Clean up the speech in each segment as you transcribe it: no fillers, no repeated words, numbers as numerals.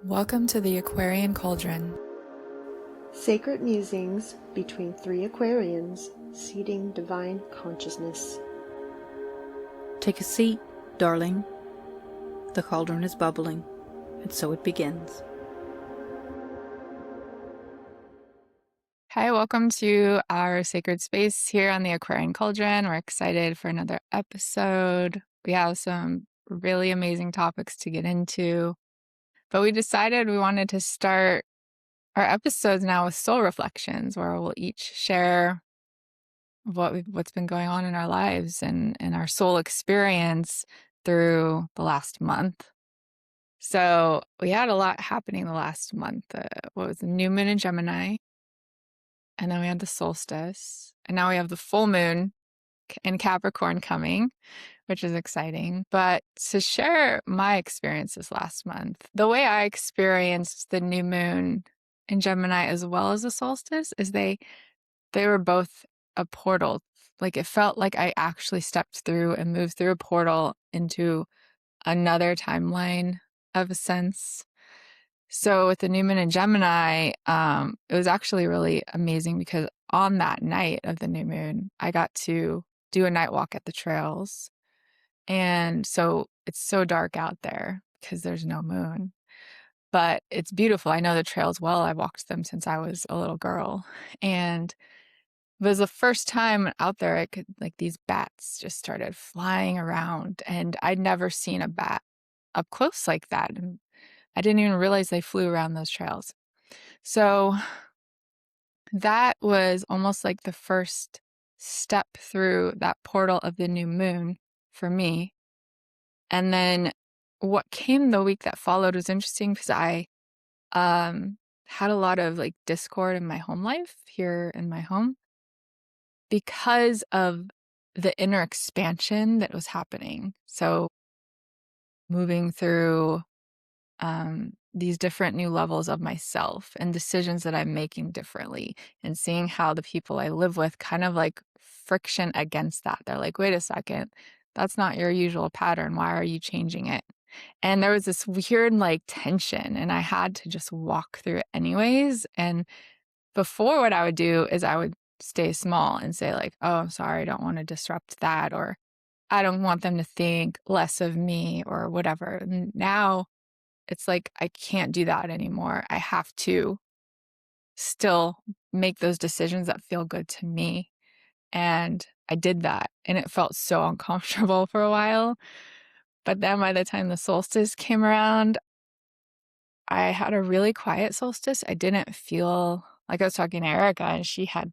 Welcome to the Aquarian Cauldron. Sacred musings between three Aquarians seeding divine consciousness. Take a seat, darling. The cauldron is bubbling, and so it begins. Hi, welcome to our sacred space here on the Aquarian Cauldron. We're excited for another episode. We have some really amazing topics to get into, but we decided we wanted to start our episodes now with soul reflections, where we'll each share what's been going on in our lives and our soul experience through the last month. So we had a lot happening the last month. What was the new moon in Gemini? And then we had the solstice. And now we have the full moon in Capricorn coming, which is exciting. But to share my experiences last month, the way I experienced the new moon in Gemini as well as the solstice is they were both a portal. Like it felt like I actually stepped through and moved through a portal into another timeline of a sense. So with the new moon in Gemini, it was actually really amazing because on that night of the new moon, I got to do a night walk at the trails. And so it's so dark out there because there's no moon, but it's beautiful. I know the trails well. I've walked them since I was a little girl. And it was the first time out there I could, like, these bats just started flying around, and I'd never seen a bat up close like that. And I didn't even realize they flew around those trails. So that was almost like the first step through that portal of the new moon for me. And then what came the week that followed was interesting because I had a lot of like discord in my home life here in my home because of the inner expansion that was happening. So moving through these different new levels of myself and decisions that I'm making differently, and seeing how the people I live with kind of like friction against that. They're like, wait a second, that's not your usual pattern. Why are you changing it? And there was this weird like tension, and I had to just walk through it anyways. And before, what I would do is I would stay small and say like, oh, I'm sorry, I don't want to disrupt that, or I don't want them to think less of me or whatever. And now it's like, I can't do that anymore. I have to still make those decisions that feel good to me. And I did that, and it felt so uncomfortable for a while. But then by the time the solstice came around, I had a really quiet solstice. I didn't feel like, I was talking to Erica, and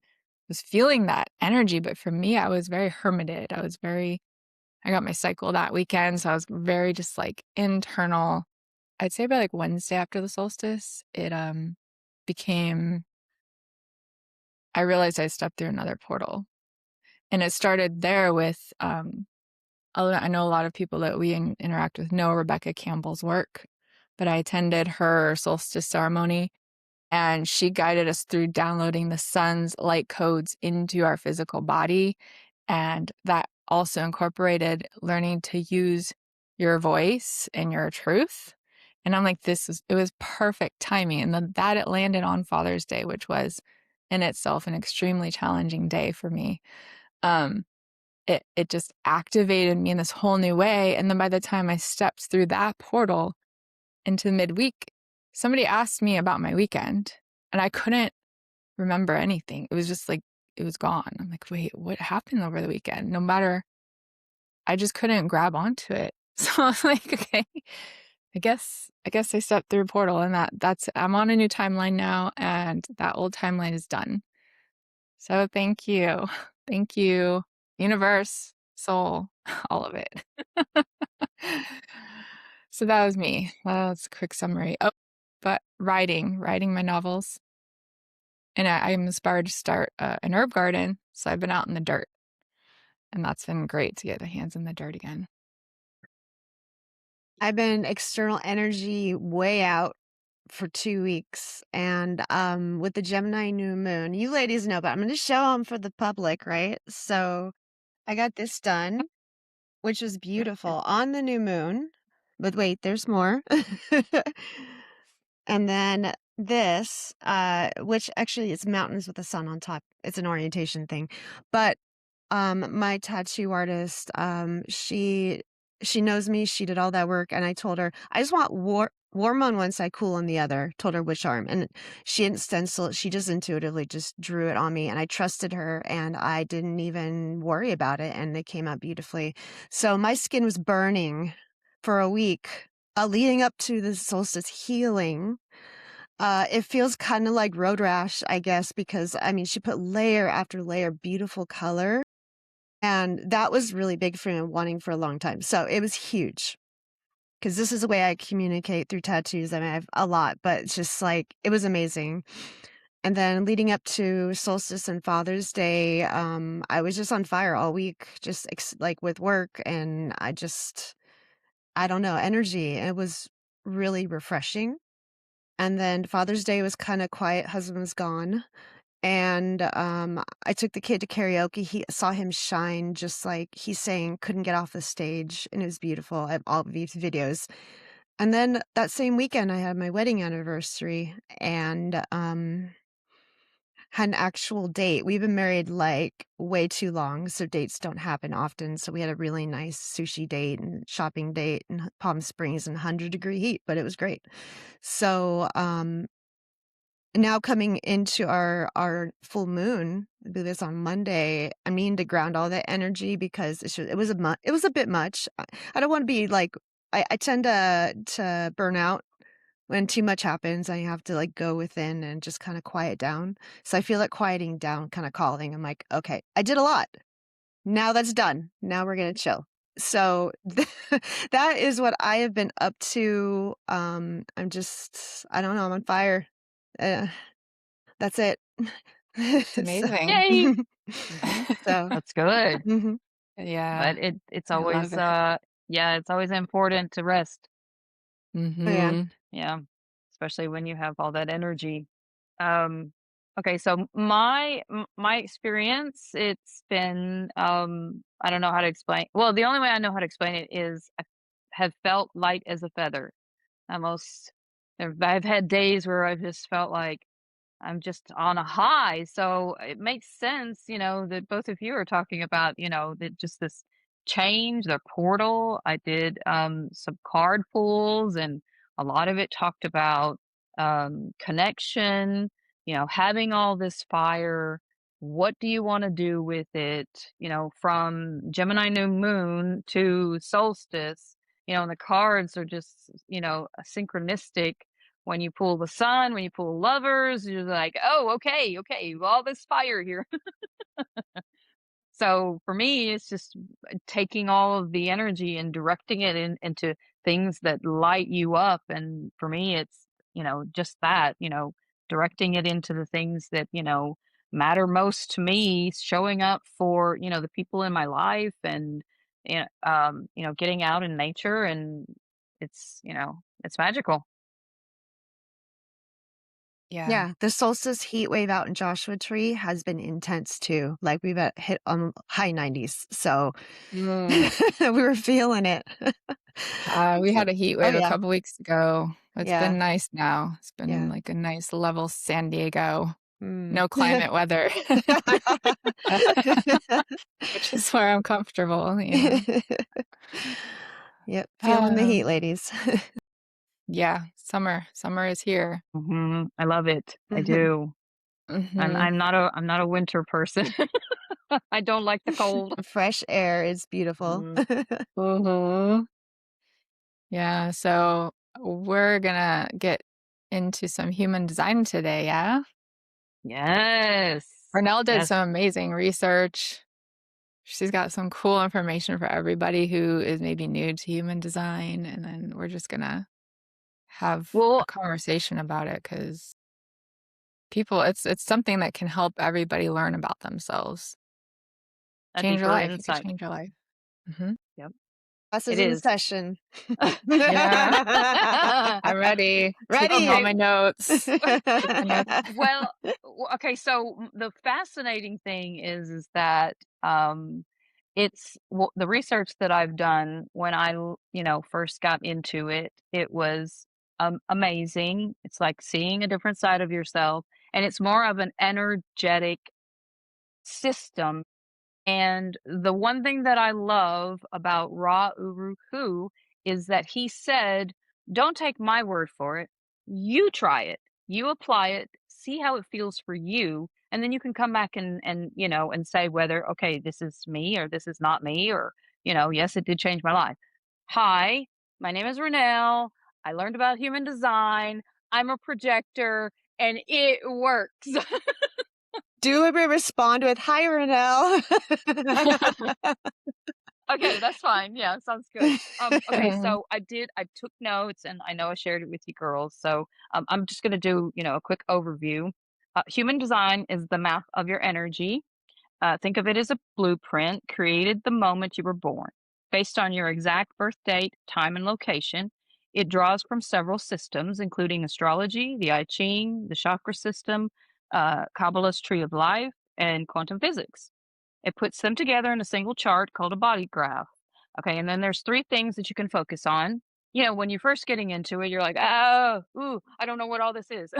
was feeling that energy. But for me, I was very hermited. I got my cycle that weekend. So I was very just like internal. I'd say by like Wednesday after the solstice, it became, I realized I stepped through another portal. And it started there with, I know a lot of people that we interact with know Rebecca Campbell's work, but I attended her solstice ceremony, and she guided us through downloading the sun's light codes into our physical body. And that also incorporated learning to use your voice and your truth. And I'm like, it was perfect timing. And then that it landed on Father's Day, which was in itself an extremely challenging day for me. It just activated me in this whole new way. And then by the time I stepped through that portal into midweek, somebody asked me about my weekend, and I couldn't remember anything. It was just like, it was gone. I'm like, wait, what happened over the weekend? I just couldn't grab onto it. So I was like, okay, I guess I stepped through a portal, and I'm on a new timeline now, and that old timeline is done. So thank you. Thank you, universe, soul, all of it. So that was me. Well, that's a quick summary. Oh, but writing my novels. And I'm inspired to start an herb garden. So I've been out in the dirt, and that's been great to get the hands in the dirt again. I've been external energy way out for 2 weeks, and with the Gemini new moon, you ladies know, but I'm going to show them for the public, right? So I got this done, which was beautiful on the new moon. But wait, there's more. And then this, which actually is mountains with the sun on top. It's an orientation thing. But my tattoo artist, she knows me. She did all that work, and I told her I just want warm on one side, cool on the other. Told her which arm, and she didn't stencil it. She just intuitively just drew it on me, and I trusted her, and I didn't even worry about it, and it came out beautifully. So my skin was burning for a week, leading up to the solstice healing. It feels kind of like road rash, I guess, because I mean, she put layer after layer, beautiful color. And that was really big for me and wanting for a long time. So it was huge because this is the way I communicate through tattoos. I mean, I have a lot, but it's just like, it was amazing. And then leading up to Solstice and Father's Day, I was just on fire all week, just like with work. And I don't know, energy. It was really refreshing. And then Father's Day was kind of quiet. Husband was gone. And, I took the kid to karaoke. He saw him shine just like he sang, couldn't get off the stage, and it was beautiful. I have all these videos. And then that same weekend, I had my wedding anniversary and, had an actual date. We've been married, like, way too long, so dates don't happen often, so we had a really nice sushi date and shopping date in Palm Springs in 100-degree heat, but it was great. So, now coming into our full moon, I believe it's on Monday, I mean to ground all that energy because it was a bit much. I don't wanna be like I tend to burn out when too much happens. I have to, like, go within and just kinda quiet down. So I feel like quieting down kinda calling. I'm like, "Okay, I did a lot. Now that's done. Now we're gonna chill." So that is what I have been up to. I don't know, I'm on fire. Uh that's it. It's So amazing. Yay! Mhm. so, That's good. mhm. Yeah, But it's I love always, it. yeah, it's always important to rest. Oh, yeah. Mhm. Yeah, especially when you have all that energy. Um, okay, so my experience, it's been, I don't know how to explain well, the only way I know how to explain it is I have felt light as a feather. Almost I've had days where I've just felt like I'm just on a high. So it makes sense, that both of you are talking about, that just this change, the portal. I did some card pulls, and a lot of it talked about connection, having all this fire. What do you want to do with it? From Gemini new moon to solstice, and the cards are just, a synchronistic when you pull the sun, when you pull lovers, you're like, "Oh, okay, okay, all this fire here." So for me, it's just taking all of the energy and directing it into things that light you up. And for me, it's, just that, directing it into the things that, matter most to me, showing up for, the people in my life and, getting out in nature. And it's magical. Yeah. Yeah, the solstice heat wave out in Joshua Tree has been intense too. Like, we've hit, high 90s, so Mm. we were feeling it. We So had a heat oh, wave a yeah. couple weeks ago. It's Yeah. been nice now. It's been Yeah. like a nice level San Diego. Mm. No climate weather, which is where I'm comfortable. Yep, feeling the heat, Um, ladies. yeah, summer is here. I love it. I Mhm. do. I'm Mhm. I'm not a I'm not a winter person. I don't like the cold. Fresh air is beautiful. Mm. Mhm. Yeah, so we're gonna get into some human design today, yeah? Yes. Renell did Yes. some amazing research. She's got some cool information for everybody who is maybe new to human design, and then we're just gonna have a Well, conversation about it because people it's something that can help everybody learn about themselves. a Change your deeper life. You could insight. change your life. Mhm. Yep. Classes It in is. session. Yeah. I'm ready. Taking all Ready. my notes. Taking notes. Well, okay, so the fascinating thing is that the research that I've done when I first got into it, it was amazing. It's like seeing a different side of yourself, and it's more of an energetic system. And the one thing that I love about Ra Uru Hu is that he said, "Don't take my word for it. You try it. You apply it. See how it feels for you, and then you can come back and and say whether okay, this is me or this is not me, or yes, it did change my life. Hi, my name is Renell. I learned about human design. I'm a projector, and it works." Do we respond with, "Hi, Renell." Okay, that's fine. Yeah, sounds good. Okay, so I took notes and I know I shared it with you girls. So I'm just gonna do, a quick overview. Human design is the map of your energy. Think of it as a blueprint created the moment you were born. Based on your exact birth date, time, and location, it draws from several systems, including astrology, the I Ching, the chakra system, Kabbalah's tree of life, and quantum physics. It puts them together in a single chart called a body graph. Okay, and then there's three things that you can focus on. When you're first getting into it, you're like, oh, ooh, I don't know what all this is.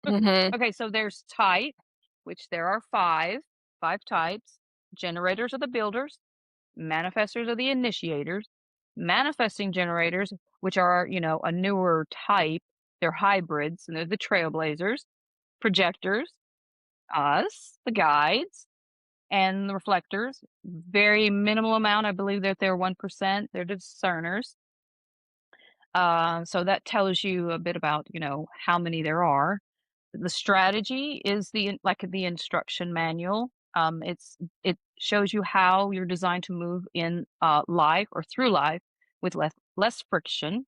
Mhm. Okay, so there's type, which there are five types. Generators are the builders, manifestors are the initiators, manifesting generators, which are, a newer type. They're hybrids and they're the trailblazers, projectors, us, the guides, and the reflectors. Very minimal amount. I believe that they're 1%. They're discerners. So that tells you a bit about, how many there are. The strategy is the instruction manual. It shows you how you're designed to move in life or through life with less friction,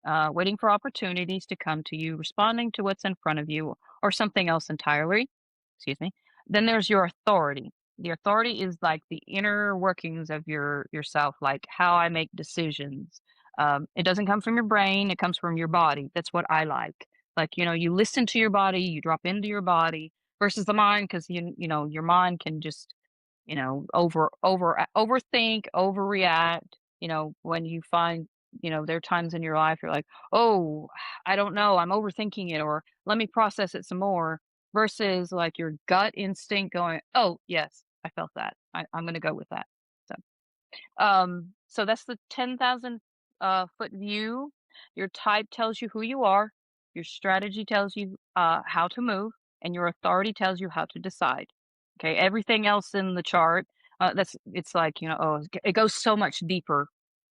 waiting for opportunities to come to you, responding to what's in front of you, or something else entirely. Excuse me. Then there's your authority. The authority is like the inner workings of yourself, like how I make decisions. It doesn't come from your brain; it comes from your body. That's what I like. Like you listen to your body, you drop into your body versus the mind, because your mind can just overthink, overreact. When you find there are times in your life you're like, oh, I don't know, I'm overthinking it, or let me process it some more, versus like your gut instinct going, oh yes, I felt that, I'm going to go with that. So that's the 10,000 foot view. Your type tells you who you are, your strategy tells you how to move, and your authority tells you how to decide. Okay, everything else in the chart, it's like, it goes so much deeper.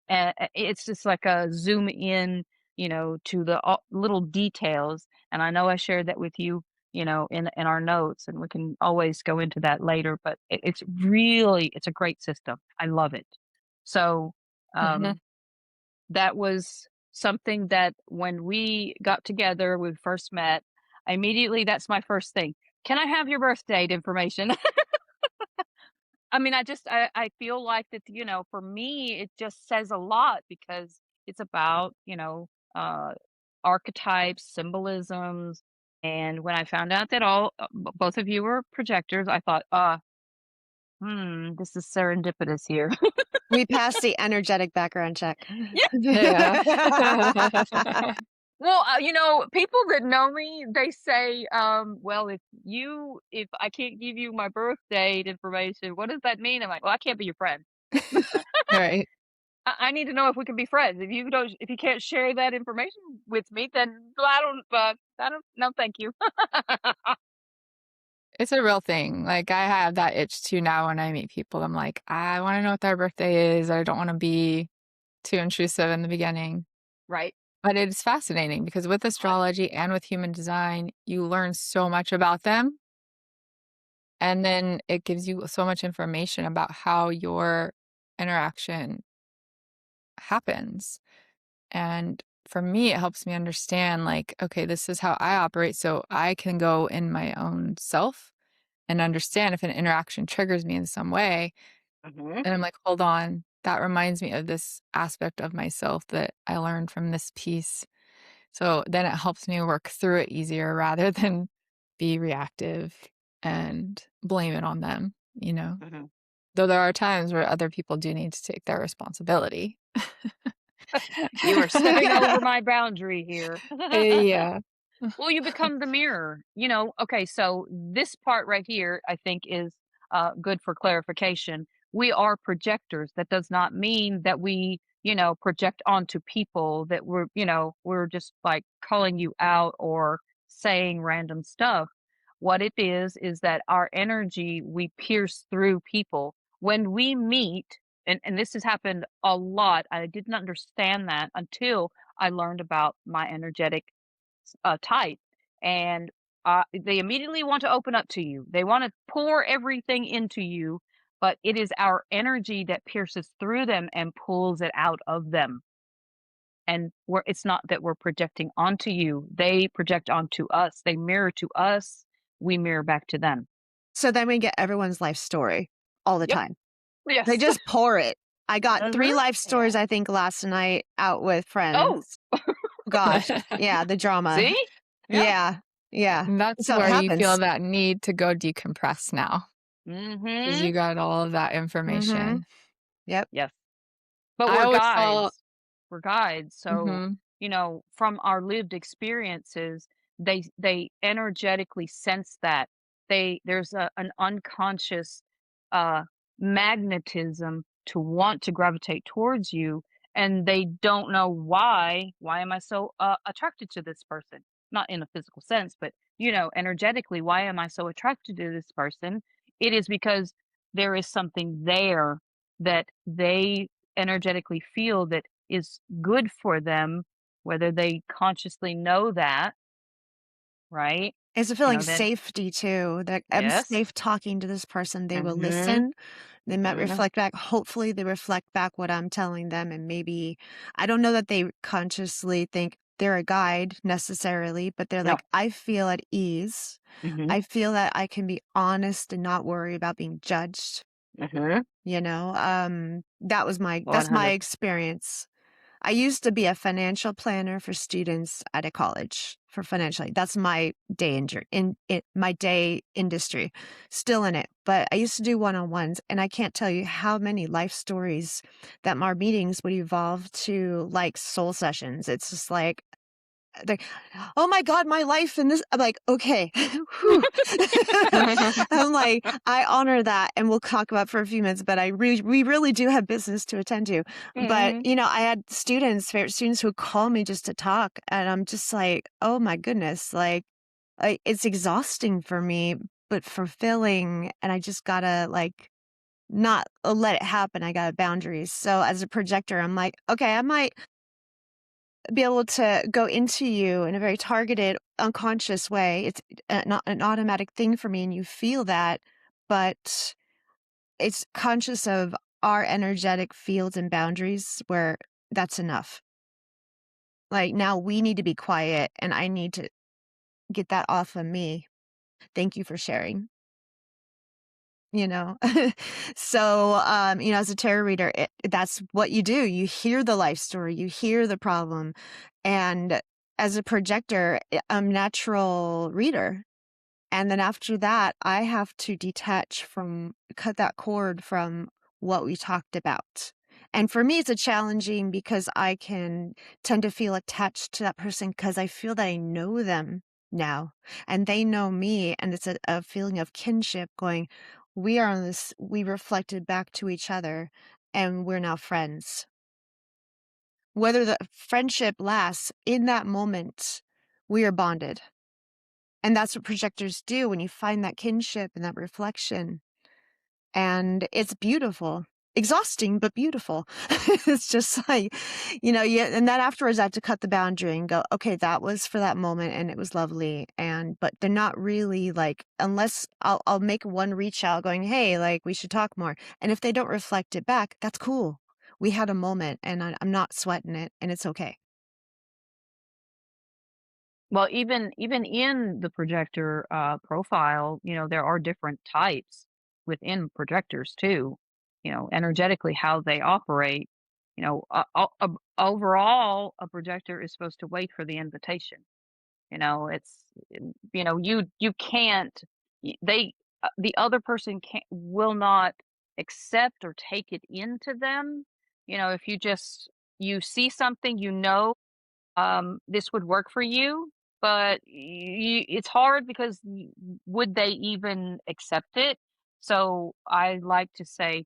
It's just like a zoom in, to the little details. And I know I shared that with you, in our notes, and we can always go into that later, but it's a great system. I love it. So, Mhm. um, that was something that when we got together, we first met, immediately that's my first thing. Can I have your birth date information? I mean, I feel like that, for me, it just says a lot because it's about, archetypes, symbolisms. And when I found out that both of you were projectors, I thought, this is serendipitous here. We passed the energetic background check. Yeah. Well, people that know me, they say, "Well, if I can't give you my birth date information, what does that mean?" I'm like, "Well, I can't be your friend. Right. I need to know if we can be friends. If you can't share that information with me, then I don't. No, thank you." It's a real thing. Like, I have that itch too now when I meet people. I'm like, I wanna know what their birthday is. I don't wanna be too intrusive in the beginning. Right? But it's fascinating because with Uh, astrology and with human design, you learn so much about them, and then it gives you so much information about how your interaction happens. And for me, it helps me understand, like, okay, this is how I operate, so I can go in my own self and understand if an interaction triggers me in some way. mhm, And I'm like, hold on, that reminds me of this aspect of myself that I learned from this piece. So then it helps me work through it easier rather than be reactive and blame it on them. mhm. Though there are times where other people do need to take their responsibility. You are stepping over my boundary here. Yeah. Well, you become the mirror, you know? Okay, so this part right here, I think, is good for clarification. We are projectors. That does not mean that we, project onto people that we're just like calling you out or saying random stuff. What it is that our energy, we pierce through people. When we meet, and this has happened a lot, I didn't understand that until I learned about my energetic type, and they immediately want to open up to you. They want to pour everything into you, but it is our energy that pierces through them and pulls it out of them. And it's not that we're projecting onto you; they project onto us. They mirror to us. We mirror back to them. So then we get everyone's life story all the Yep. time. They Yes. just pour it. I got Mhm. 3 life Yeah. stories, I think, last night out with Oh, friends. Gosh, yeah, the drama. see? Yeah. Yeah, yeah. And that's So it where you feel happens. that need to go decompress now, because Mhm. you got all of that Mhm. information. Yep. Yes. But I we're always felt guides. We're guides. So, mhm. from our lived experiences, they energetically sense that. There's an unconscious uh magnetism to want to gravitate towards you, and they don't know why. Why am I so attracted to this person? Not in a physical sense, but energetically, why am I so attracted to this person? It is because there is something there that they energetically feel that is good for them, whether they consciously know that, right? It's a feeling Then safety too, that I'm yes. safe talking to this person, they will Mhm. listen, they might Mhm. reflect back, hopefully they reflect back what I'm telling them, and maybe I don't know that they consciously think they're a guide necessarily, but they're No. like, "I feel at ease. Mhm. I feel that I can be honest and not worry about being judged." Mhm. That's my 100. experience. I used to be a financial planner for students at a college for financial aid. That's my my day industry. Still in it, but I used to do one-on-ones, and I can't tell you how many life stories that our meetings would evolve to like soul sessions. It's just like, "Oh my god, my life in this." I'm like, "Okay, whew." I'm like, "I honor that, and we'll talk about for a few minutes, but we really do have business to attend to." But, Mhm. I had favorite students who call me just to talk, and I'm just like, "Oh my goodness," it's exhausting for me, but fulfilling, and I just gotta, not let it happen. I got boundaries. So as a projector, I'm like, "Okay, I might be able to go into you in a very targeted, unconscious way. It's not an automatic thing for me, and you feel that, but it's conscious of our energetic fields and boundaries where that's enough. Like now we need to be quiet, and I need to get that off of me. Thank you for sharing. You know, as a tarot reader, that's what you do. You hear the life story, you hear the problem, and as a projector, I'm natural reader. And then after that, I have to cut that cord from what we talked about. And for me, it's a challenging because I can tend to feel attached to that person because I feel that I know them now and they know me. And it's a feeling of kinship going, we reflected back to each other and we're now friends. Whether the friendship lasts in that moment, we are bonded. And that's what projectors do when you find that kinship and that reflection. And it's beautiful. Exhausting, but beautiful. It's just like, yeah. And then afterwards, I have to cut the boundary and go, okay, that was for that moment and it was lovely. But they're not really like, unless I'll make one reach out going, hey, like we should talk more. And if they don't reflect it back, that's cool. We had a moment and I'm not sweating it and it's okay. Well, even in the projector profile, there are different types within projectors too. Energetically how they operate. Overall, a projector is supposed to wait for the invitation. It's you can't the other person can't will not accept or take it into them. If you just you see something, this would work for you, but it's hard because would they even accept it? So I like to say,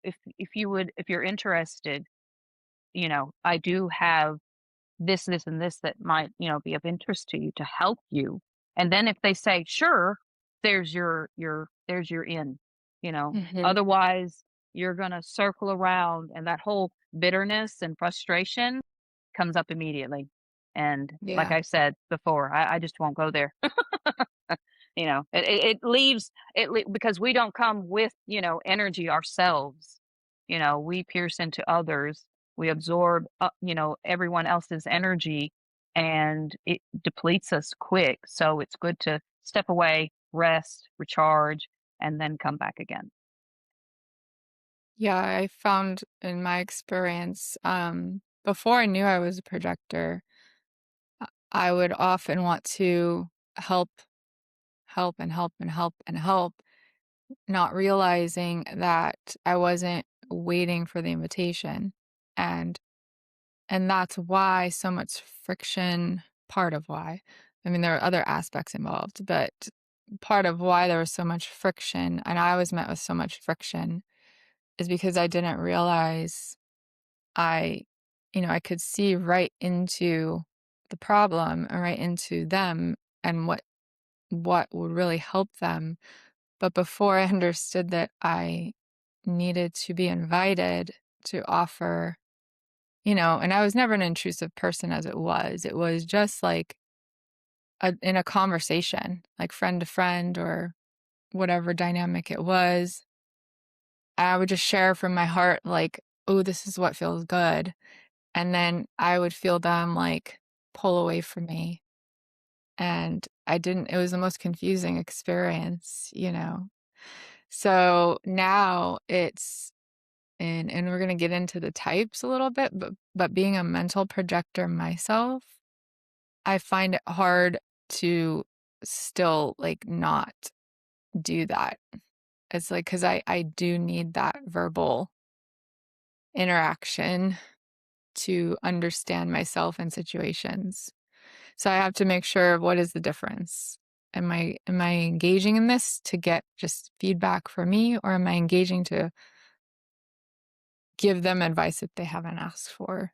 if you're interested, I do have this, and this that might, be of interest to you to help you. And then if they say, sure, there's your in, Mhm. otherwise you're going to circle around and that whole bitterness and frustration comes up immediately. And like Yeah. I said before, I just won't go there. It leaves because we don't come with, energy ourselves. We pierce into others. We absorb, everyone else's energy, and it depletes us quick. So it's good to step away, rest, recharge, and then come back again. Yeah, I found in my experience, before I knew I was a projector, I would often want to help, help, and help, and help, and help, not realizing that I wasn't waiting for the invitation. And that's why so much friction, part of why. I mean, there are other aspects involved, but part of why there was so much friction and I was met with so much friction is because I didn't realize I I could see right into the problem and right into them and what would really help them. But before I understood that I needed to be invited to offer, and I was never an intrusive person as it was. It was just like in a conversation, like friend to friend or whatever dynamic it was. I would just share from my heart, like, oh, this is what feels good. And then I would feel them like pull away from me. And I didn't, it was the most confusing experience. So now it's, and we're gonna get into the types a little bit, but being a mental projector myself, I find it hard to still like not do that. It's like because I do need that verbal interaction to understand myself in situations. So I have to make sure of what is the difference. Am I engaging in this to get just feedback for me, or am I engaging to give them advice that they haven't asked for?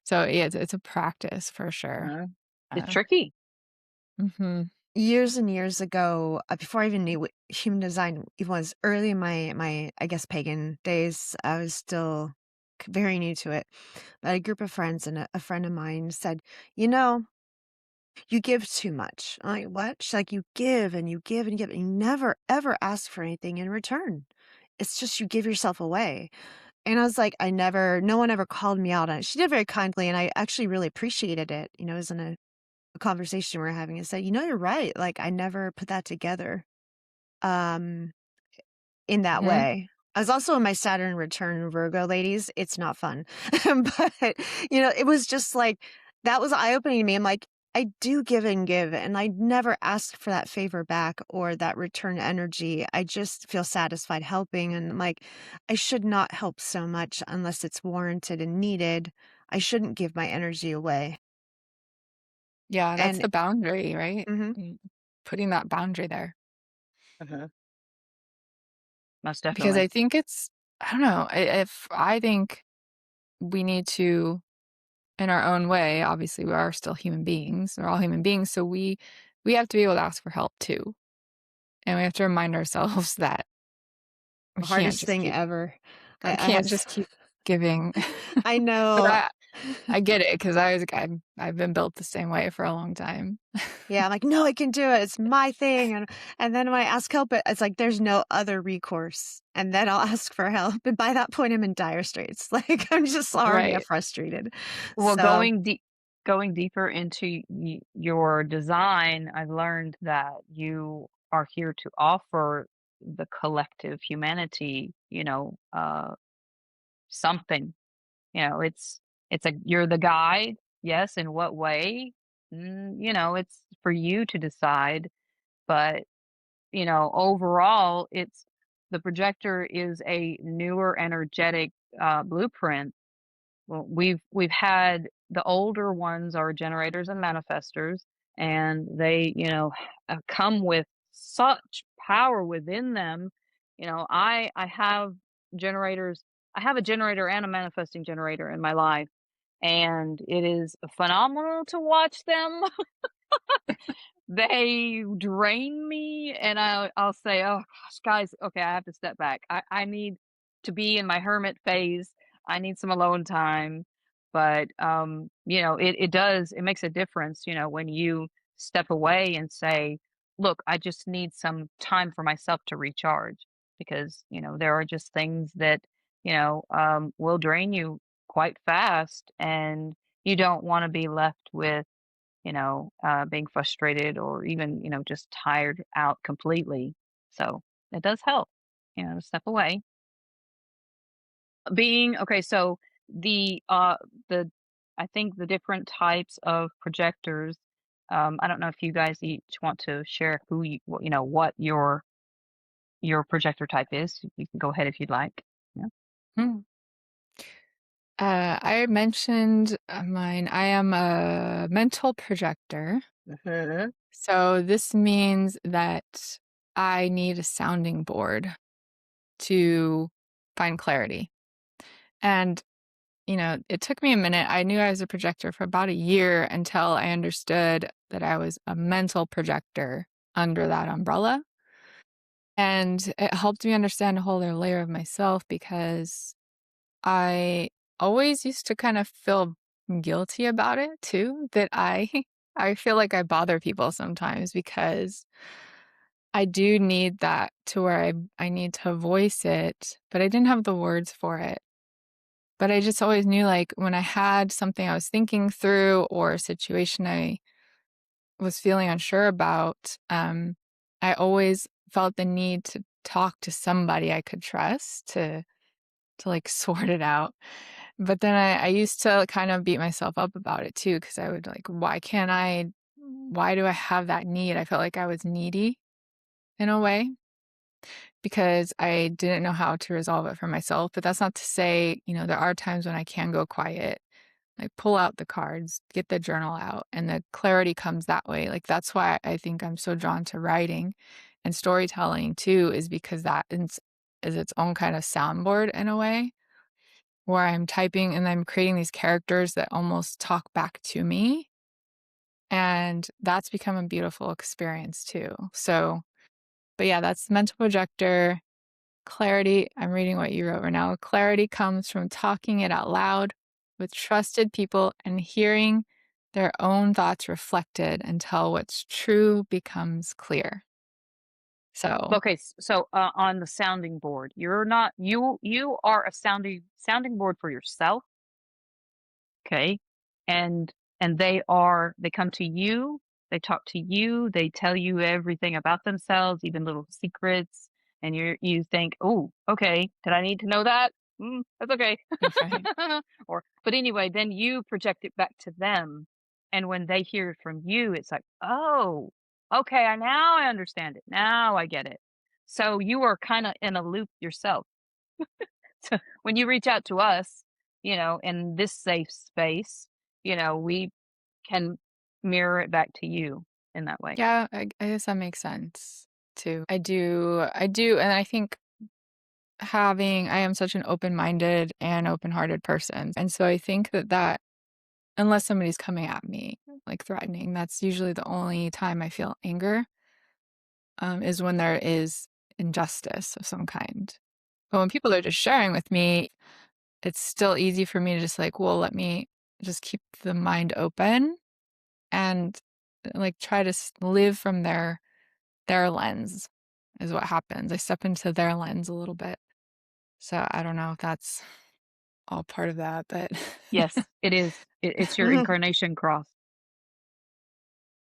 So yeah, it's a practice for sure. Uh, it's Uh, tricky. mhm. Years and years ago, before I even knew what human design was, early in my I guess pagan days, I was still very new to it. But a group of friends and a friend of mine said, "You know, you give too much." I'm like, "What?" She's like, "You give and you give and you give, and you never ever ask for anything in return. It's just you give yourself away." And I was like, I never, no one ever called me out on it. She did very kindly, and I actually really appreciated it. It was in a conversation we are having. I said, you're right. Like, I never put that together um, in that Mhm. way. I was also in my Saturn return Virgo, ladies. It's not fun. But, it was just like, that was eye opening to me. I'm like, I do give and give, and I never ask for that favor back or that return energy. I just feel satisfied helping. And I'm like, I should not help so much unless it's warranted and needed. I shouldn't give my energy away. Yeah, that's And, the boundary, right? mhm. Putting that boundary there. Mhm. Most Because definitely. I think it's I don't know, if I think we need to, in our own way, obviously we are still human beings, we're all human beings, so we have to be able to ask for help too, and we have to remind ourselves that we The can't hardest just thing keep ever. we I have can't s just keep giving. I But know. I get it because I've been built the same way for a long time. Yeah, I'm like, "No, I can do it. It's my thing." And then when I ask help, it's like there's no other recourse. And then I'll ask for help. And by that point, I'm in dire straits. Like, I'm just already Right. frustrated. Well, So, going deeper into your design, I've learned that you are here to offer the collective humanity, something. It's a you're the guide, yes. In what way? It's for you to decide. But overall, it's the projector is a newer energetic blueprint well, we've had the older ones are generators and manifestors, and they, come with such power within them. I have generators. I have a generator and a manifesting generator in my life, and it is phenomenal to watch them. They drain me, and I'll say, "Oh gosh, guys, okay, I have to step back. I need to be in my hermit phase. I need some alone time." But, it makes a difference, when you step away and say, "Look, I just need some time for myself to recharge," because, there are just things that, will drain you quite fast, and you don't wanna be left with being frustrated or even, just tired out completely. So it does help, to step away. Being okay, so the I think the different types of projectors. I don't know if you guys each want to share what your projector type is. You can go ahead if you'd like. Yeah. Hmm. I mentioned mine. I am a mental projector. Mhm. So this means that I need a sounding board to find clarity. And, it took me a minute. I knew I was a projector for about a year until I understood that I was a mental projector under that umbrella. And it helped me understand a whole other layer of myself because I always used to kind of feel guilty about it too, that I I feel like I bother people sometimes because I do need that to where I need to voice it, but I didn't have the words for it. But I just always knew, like, when I had something I was thinking through or a situation I was feeling unsure about, I always felt the need to talk to somebody I could trust to like sort it out. But then I used to kind of beat myself up about it too, because I would like, why do I have that need? I felt like I was needy in a way because I didn't know how to resolve it for myself. But that's not to say, there are times when I can go quiet, like pull out the cards, get the journal out, and the clarity comes that way. Like that's why I think I'm so drawn to writing and storytelling too, is because is its own kind of soundboard in a way where I'm typing and I'm creating these characters that almost talk back to me. And that's become a beautiful experience too. So, but yeah, that's mental projector. Clarity, I'm reading what you wrote right now. Clarity comes from talking it out loud with trusted people and hearing their own thoughts reflected until what's true becomes clear. So, Okay, so on the sounding board, you're not you are a sounding board for yourself. Okay. And they come to you, they talk to you, they tell you everything about themselves, even little secrets, and you think, "Oh, okay, did I need to know that? That's okay." right. But anyway, then you project it back to them, and when they hear it from you, it's like, "Oh, okay, now I understand it. Now I get it." So you are kinda in a loop yourself. So when you reach out to us, in this safe space, we can mirror it back to you in that way. Yeah, I guess that makes sense too. I do, and I think I am such an open-minded and open-hearted person. And so I think that unless somebody's coming at me, like threatening, that's usually the only time I feel anger, is when there is injustice of some kind. But when people are just sharing with me, it's still easy for me to just like, well, let me just keep the mind open and like try to live from their lens is what happens. I step into their lens a little bit. So I don't know if that's all part of that, but Yes, it is. It's your incarnation cross.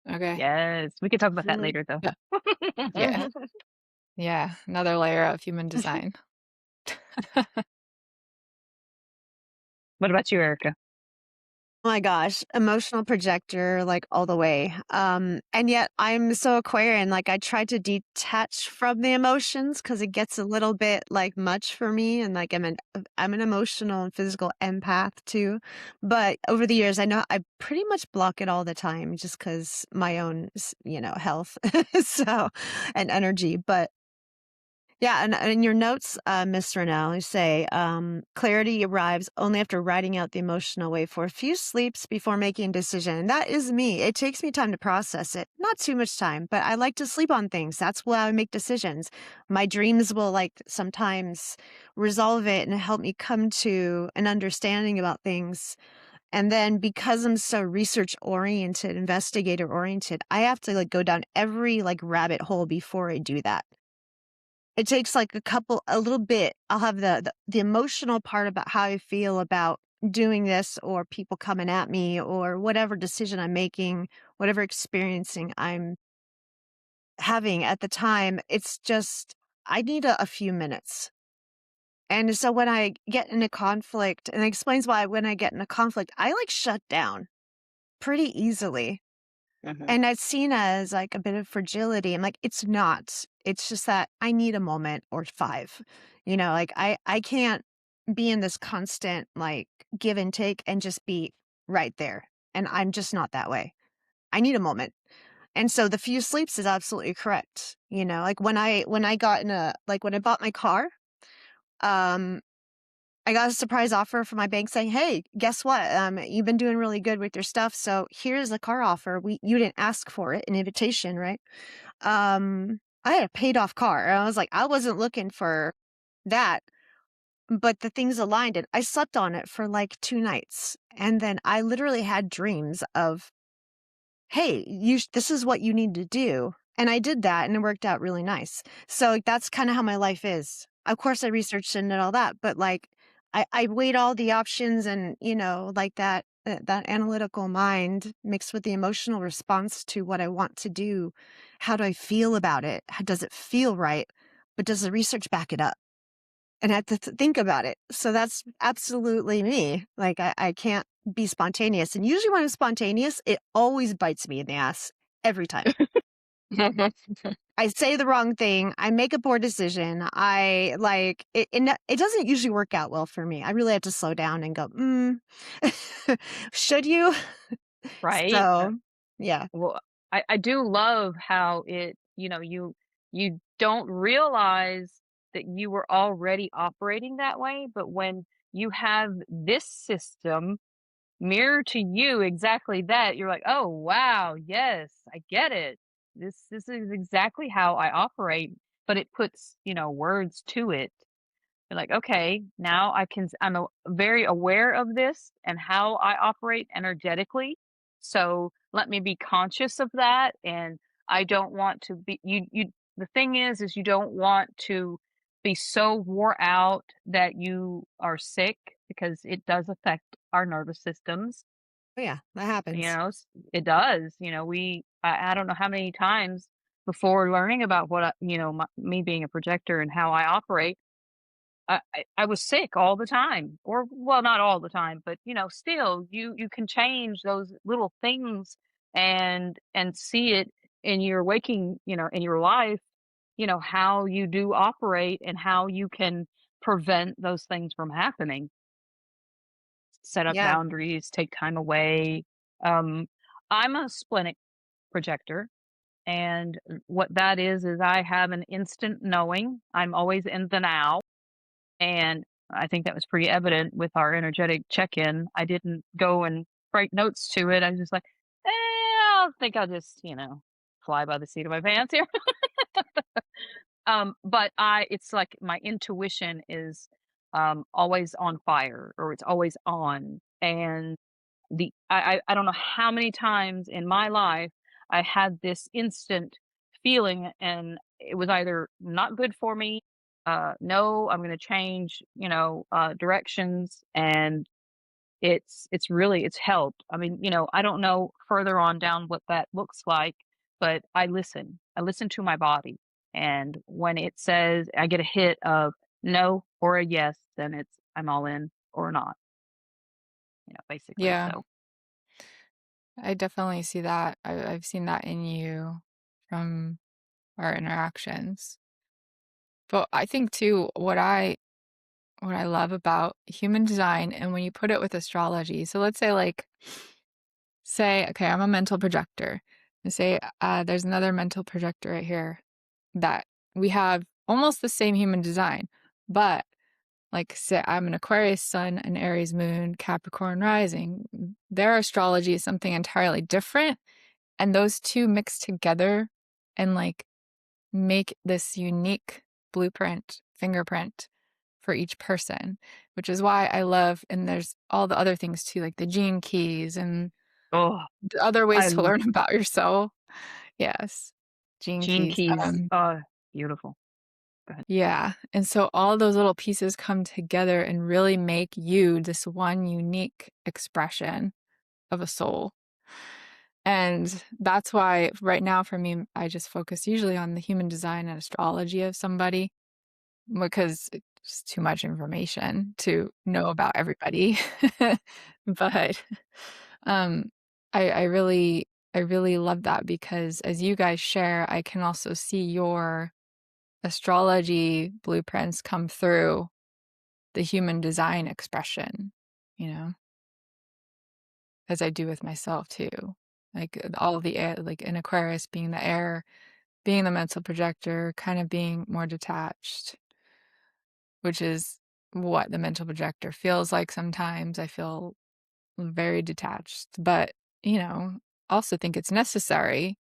okay. Yes, we could talk about that later, though. Yeah. Yeah. Yeah. Another layer of human design. What about you, Erica? Oh my gosh, emotional projector, like, all the way. And yet I'm so Aquarian, like, I try to detach from the emotions because it gets a little bit, like, much for me, and, like, I'm an emotional and physical empath too. But over the years, I know I pretty much block it all the time just because my own health, so and energy. But yeah, and in your notes, Miss Renell, you say, clarity arrives only after writing out the emotional wave for a few sleeps before making a decision. And that is me. It takes me time to process it. Not too much time, but I like to sleep on things. That's why I make decisions. My dreams will like sometimes resolve it and help me come to an understanding about things. And then because I'm so research oriented, investigator oriented, I have to like go down every like rabbit hole before I do that. It takes, like, a little bit. I'll have the emotional part about how I feel about doing this or people coming at me or whatever decision I'm making, whatever experiencing I'm having at the time. It's just I need a few minutes. And so when I get in a conflict and it explains why when I get in a conflict, I, like, shut down pretty easily. Hmm. And it's seen as, like, a bit of fragility. I'm like, "It's not. It's just that I need a moment or 5." Like, I can't be in this constant, like, give and take and just be right there, and I'm just not that way. I need a moment. And so the few sleeps is absolutely correct, like, when I got in a like, when I bought my car, um I got a surprise offer from my bank saying, "Hey, guess what? You've been doing really good with your stuff, so here's a car offer. You didn't ask for it, an invitation, right?" I had a paid off car. And I was like, I wasn't looking for that, but the things aligned, and I slept on it for like 2 nights, and then I literally had dreams of, "Hey, this is what you need to do." And I did that and it worked out really nice. So like, that's kind of how my life is. Of course I researched and did all that, but like I weighed all the options and like that analytical mind mixed with the emotional response to what I want to do. How do I feel about it? How does it feel right? But does the research back it up? And I have to think about it. So that's absolutely me. Like I can't be spontaneous. And usually when I'm spontaneous, it always bites me in the ass every time. I say the wrong thing. I make a poor decision. I like it. It doesn't usually work out well for me. I really have to slow down and go, should you? Right? So, yeah. Well, I do love how you don't realize that you were already operating that way, but when you have this system mirror to you exactly that, you're like, "Oh, wow, yes, I get it. This is exactly how I operate," but it puts, words to it. You're like, "Okay, now I'm very aware of this and how I operate energetically. So let me be conscious of that. And I don't want to be the thing is you don't want to be so wore out that you are sick because it does affect our nervous systems. Oh, yeah, that happens. It does. I don't know how many times before learning about me being a projector and how I operate, I was sick all the time, or well, not all the time, but still, you can change those little things and see it in your waking, in your life, how you do operate and how you can prevent those things from happening. Set up Yeah. boundaries, take time away. Um, I'm a splenic projector, and what that is I have an instant knowing. I'm always in the now. And I think that was pretty evident with our energetic check-in. I didn't go and write notes to it. I was just like, I think I'll just, fly by the seat of my pants here. But it's like my intuition is always on fire or it's always on. And I don't know how many times in my life I had this instant feeling and it was either not good for me, no, I'm gonna change, directions, and it's helped. I mean, I don't know further on down what that looks like, but I listen. I listen to my body. And when it says I get a hit of no or a yes, then I'm all in or not, basically. Yeah. So I definitely see that. I've seen that in you from our interactions. But I think too, what I love about human design and when you put it with astrology. So let's say okay, I'm a mental projector. And say there's another mental projector right here that we have almost the same human design, but like say I'm an Aquarius sun, an Aries moon, Capricorn rising. Their astrology is something entirely different, and those two mix together and like make this unique blueprint, fingerprint for each person, which is why I love, and there's all the other things too, like the gene keys and Oh, the other I ways to l learn about yourself. Yes, gene Gene keys. Keys, beautiful. Go ahead. Yeah, and so all those little pieces come together and really make you this one unique expression of a soul. And that's why right now for me, I just focus usually on the human design and astrology of somebody because it's too much information to know about everybody. But um, I really love that because as you guys share, I can also see your astrology blueprints come through the human design expression, you know, as I do with myself too. Like all of the air, like in Aquarius being the air, being the mental projector, kind of being more detached, which is what the mental projector feels like sometimes. I feel very detached, but, you know, also think it's necessary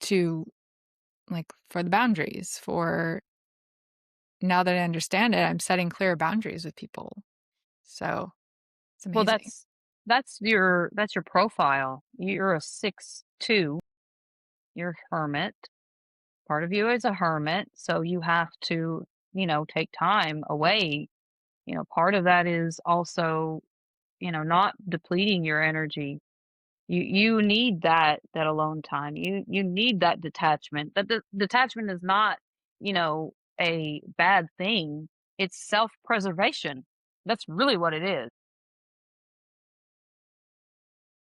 to, like, for the boundaries, for now that I understand it, I'm setting clear boundaries with people. So it's Well, amazing. that's your profile. You're a 6'2". You're a hermit. Part of you is a hermit, so you have to, take time away. Part of that is also, not depleting your energy. You need that alone time. You need that detachment. That the detachment is not, a bad thing. It's self-preservation. That's really what it is.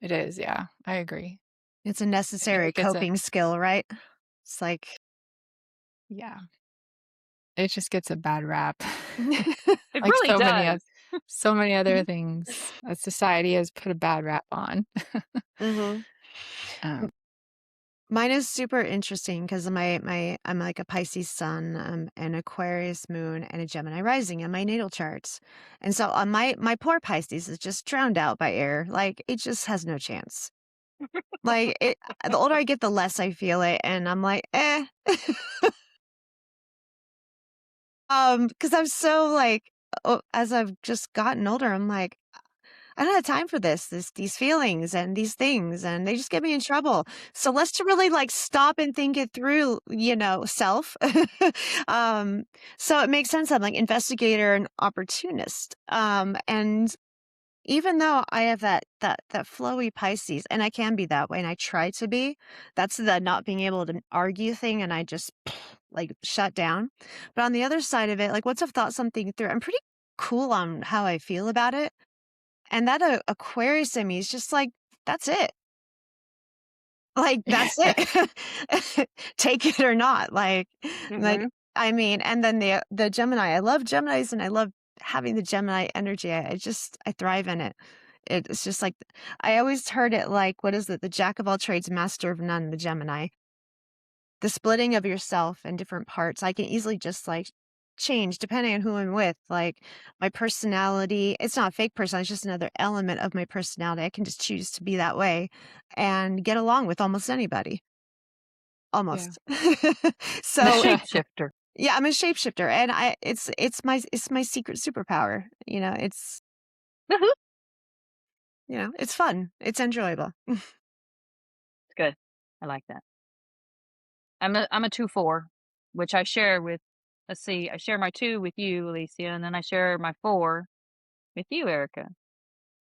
It is, yeah, I agree. It's a You know, necessary coping skill, right? It's like yeah, it just gets a bad rap. It Like really does. so many other things that society has put a bad rap on. Mhm. Um, Mine is super interesting because I'm like a Pisces sun, an Aquarius moon, and a Gemini rising in my natal charts, and so my poor Pisces is just drowned out by air. Like it just has no chance. Like it, the older I get, the less I feel it, and I'm like, eh. Because I'm so like, as I've just gotten older, I'm like, I don't have time for these feelings and these things, and they just get me in trouble. So let's to really like stop and think it through, self. um, so it makes sense. I'm like investigator and opportunist. And even though I have that flowy Pisces, and I can be that way, and I try to be, that's the not being able to argue thing, and I just like shut down. But on the other side of it, like once I've thought something through, I'm pretty cool on how I feel about it. And that Aquarius in me is just like, that's it. Like, that's it. Take it or not. Like, Mhm. I mean, and then the Gemini, I love Geminis and I love having the Gemini energy. I thrive in it. It's just like, I always heard it like, what is it? The jack of all trades, master of none, the Gemini. The splitting of yourself in different parts, I can easily just like change depending on who I'm with. Like my personality, it's not a fake person, it's just another element of my personality. I can just choose to be that way and get along with almost anybody. yeah. Almost. The So shapeshifter. yeah, I'm a shapeshifter and it's my secret superpower. It's fun. It's enjoyable. It's good. I like that. I'm a 2-4, which I share with, let's see, I share my 2 with you, Alicia, and then I share my 4 with you, Erica.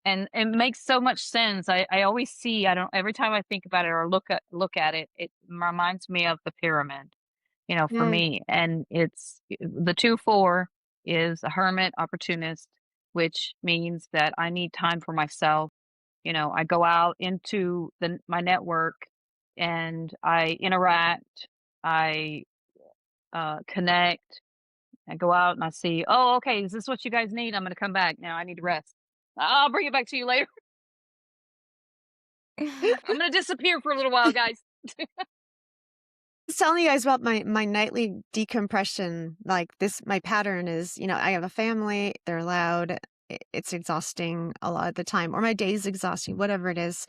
And it makes so much sense. I always see, I don't every time I think about it or look at it, it reminds me of the pyramid, for Mm. me. And it's the 2-4 is a hermit opportunist, which means that I need time for myself. I go out into my network and I interact, I connect, I go out and I see, oh, okay, is this what you guys need? I'm going to come back now. I need to rest. I'll bring it back to you later. I'm going to disappear for a little while, guys. Was telling you guys about my nightly decompression. Like this, my pattern is, I have a family, they're loud, it's exhausting a lot of the time, or my day's exhausting, whatever it is.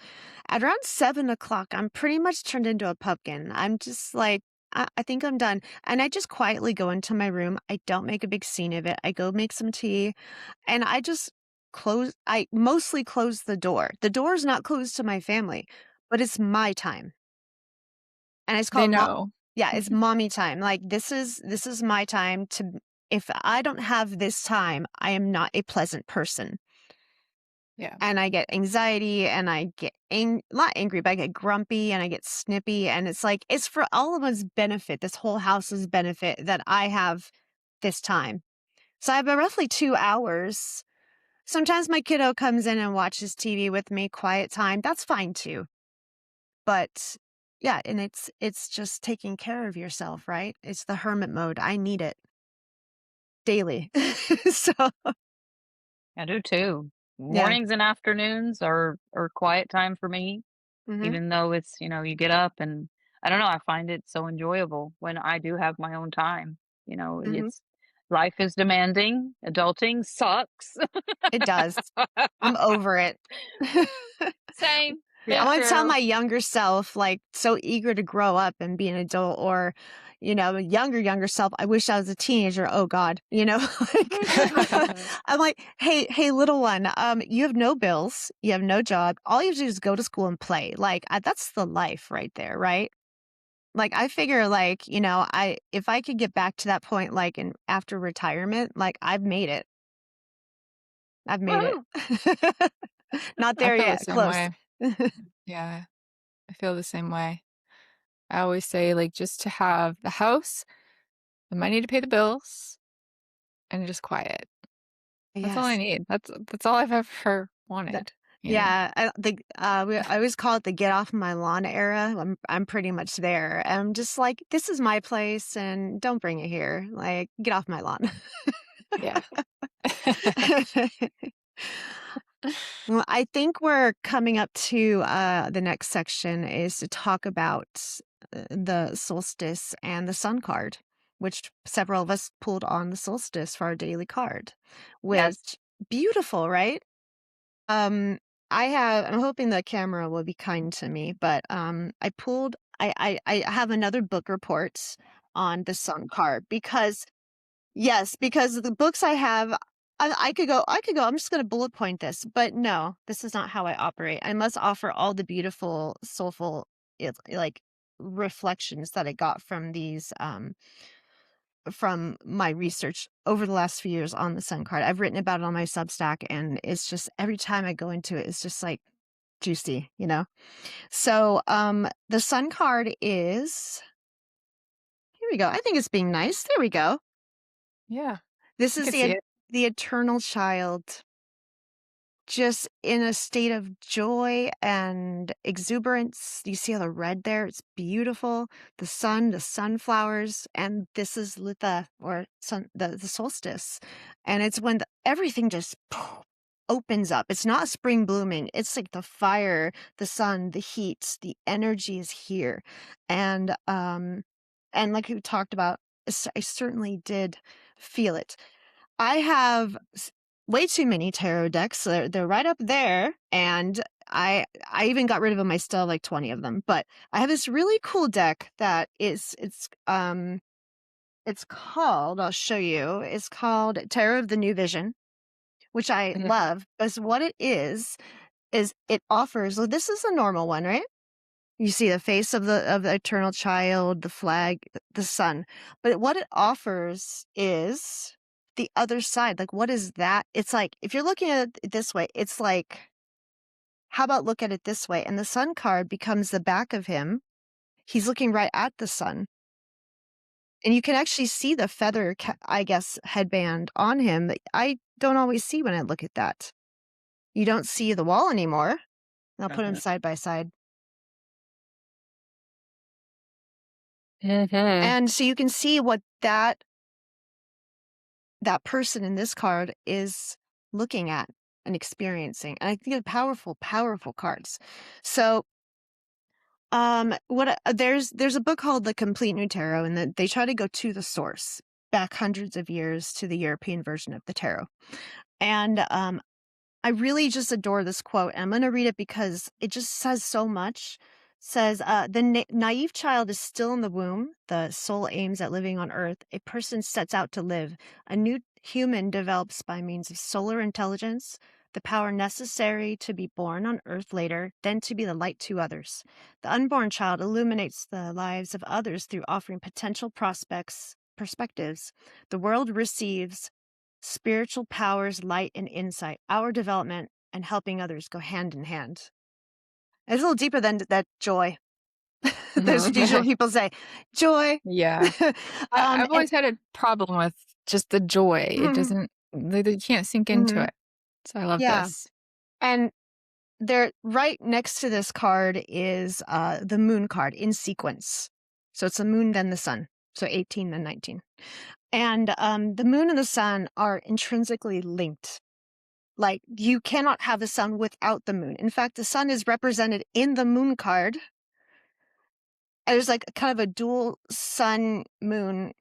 At around 7 o'clock, I'm pretty much turned into a pumpkin. I'm just like, I think I'm done. And I just quietly go into my room. I don't make a big scene of it. I go make some tea and I mostly close the door. The door is not closed to my family, but it's my time. And it's They called know. yeah, it's mommy time. Like this is my time to if I don't have this time, I am not a pleasant person. Yeah. And I get anxiety and I get not angry, but I get grumpy and I get snippy. And it's like, it's for all of us benefit, this whole house's benefit that I have this time. So I have roughly 2 hours. Sometimes my kiddo comes in and watches TV with me, quiet time. That's fine too. But yeah, and it's just taking care of yourself, right? It's the hermit mode. I need it daily. So, I do too. yeah. Mornings and afternoons are quiet time for me, Mhm. even though it's, you get up and I don't know, I find it so enjoyable when I do have my own time. Mhm. It's life is demanding, adulting sucks. It does. I'm over it. Same. I Me Yeah. want to tell too. my younger self, like, so eager to grow up and be an adult, or, younger self, I wish I was a teenager. Oh God, like, I'm like, hey, little one, you have no bills, you have no job. All you have to do is go to school and play. Like, that's the life right there, right? Like, I figure, like, if I could get back to that point, like, in after retirement, like, I've made it. I've made it. Woohoo! Not I there feel the yet. same Close. way. Yeah, I feel the same way. I always say, like, just to have the house, the money to pay the bills, and just quiet. That's all I Yes. need. That's all I've ever The wanted, you know? yeah, I always call it the get off my lawn era. I'm pretty much there. I'm just like, this is my place and don't bring it here. Like, get off my lawn. Yeah. Well, I think we're coming up to the next section is to talk about the solstice and the sun card, which several of us pulled on the solstice for our daily card, Yes. which beautiful, right? Um, I'm hoping the camera will be kind to me, but I have another book report on the sun card because yes, because the books I have, I could go, I'm just gonna bullet point this, but no, this is not how I operate. I must offer all the beautiful, soulful, like reflections that I got from from my research over the last few years on the sun card. I've written about it on my Substack, and it's just every time I go into it, it's just like juicy. So, the sun card is here we go. I think it's being nice. There we go. Yeah, This I is could see it. the eternal child, just in a state of joy and exuberance. You see all the red there? It's beautiful. The sun, the sunflowers, and this is Litha or the solstice. And it's when everything just opens up. It's not spring blooming. It's like the fire, the sun, the heat, the energy is here. And like we talked about, I certainly did feel it. I have way too many tarot decks. They're right up there, and I even got rid of them. I still have like 20 of them, but I have this really cool deck that it's called. I'll show you. It's called Tarot of the New Vision, which I Mhm. love. Because what it is it offers. Well, this is a normal one, right? You see the face of the eternal child, the flag, the sun. But what it offers is the other side. Like, what is that? It's like, if you're looking at it this way, it's like, how about look at it this way? And the sun card becomes the back of him. He's looking right at the sun. And you can actually see the feather, I guess, headband on him that I don't always see when I look at that. You don't see the wall anymore. And I'll put them side by side. Mhm. And so you can see what that person in this card is looking at and experiencing. And I think they're powerful, powerful cards. So there's a book called The Complete New Tarot, and they try to go to the source back hundreds of years to the European version of the tarot. And I really just adore this quote. And I'm going to read it because it just says so much. Says, the naive child is still in the womb. The soul aims at living on earth. A person sets out to live. A new human develops by means of solar intelligence, the power necessary to be born on earth later, then to be the light to others. The unborn child illuminates the lives of others through offering potential perspectives. The world receives spiritual powers, light, and insight. Our development and helping others go hand in hand. It's a little deeper than that joy. There's usually people say joy. Yeah. I've And always had a problem with just the joy. It Mhm, doesn't they can't sink into mhm, it. So I love yeah. this. And there, right next to this card is the moon card in sequence. So it's the moon, then the sun. So 18, then 19. And the moon and the sun are intrinsically linked. Like, you cannot have a sun without the moon. In fact, the sun is represented in the moon card. And there's like kind of a dual sun moon,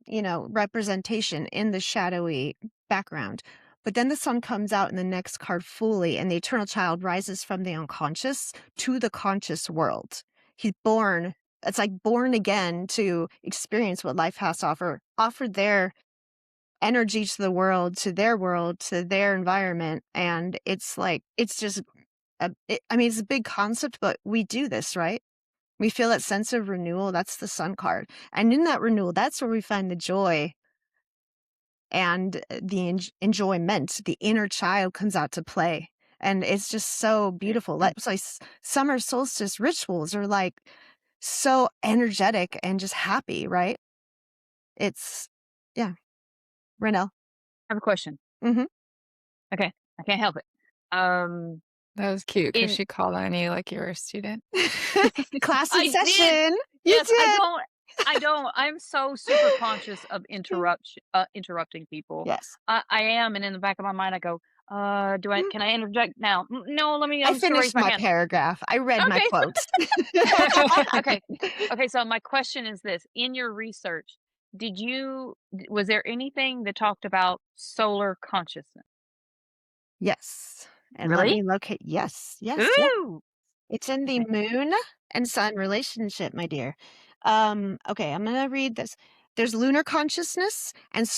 representation in the shadowy background. But then the sun comes out in the next card fully, and the eternal child rises from the unconscious to the conscious world. He's born. It's like born again to experience what life has to offer their energy to the world, to their environment. And it's like, it's just, it's a big concept, but we do this, right? We feel that sense of renewal. That's the sun card. And in that renewal, that's where we find the joy and the enjoyment. The inner child comes out to play. And it's just so beautiful. That's like summer solstice rituals are like so energetic and just happy, right? It's, yeah. Renell. I have a question. Mm-hmm. Okay, I can't help it. Um, That was cute because in she called on you like you were a student. Class in I did. session. You Yes, did. I don't. I'm so super conscious of interrupting people. Yes. I am, and in the back of my mind, I go, can I interject now? No, I I'm just gonna raise finished my my hand. paragraph. I read my Okay. quotes. Okay. Okay, so my question is this. In your research, was there anything that talked about solar consciousness? Yes. And let Really? me locate. Yes. Yes. Yes. Ooh. It's in the Okay. moon and sun relationship, my dear. Okay, I'm gonna read this. There's lunar consciousness and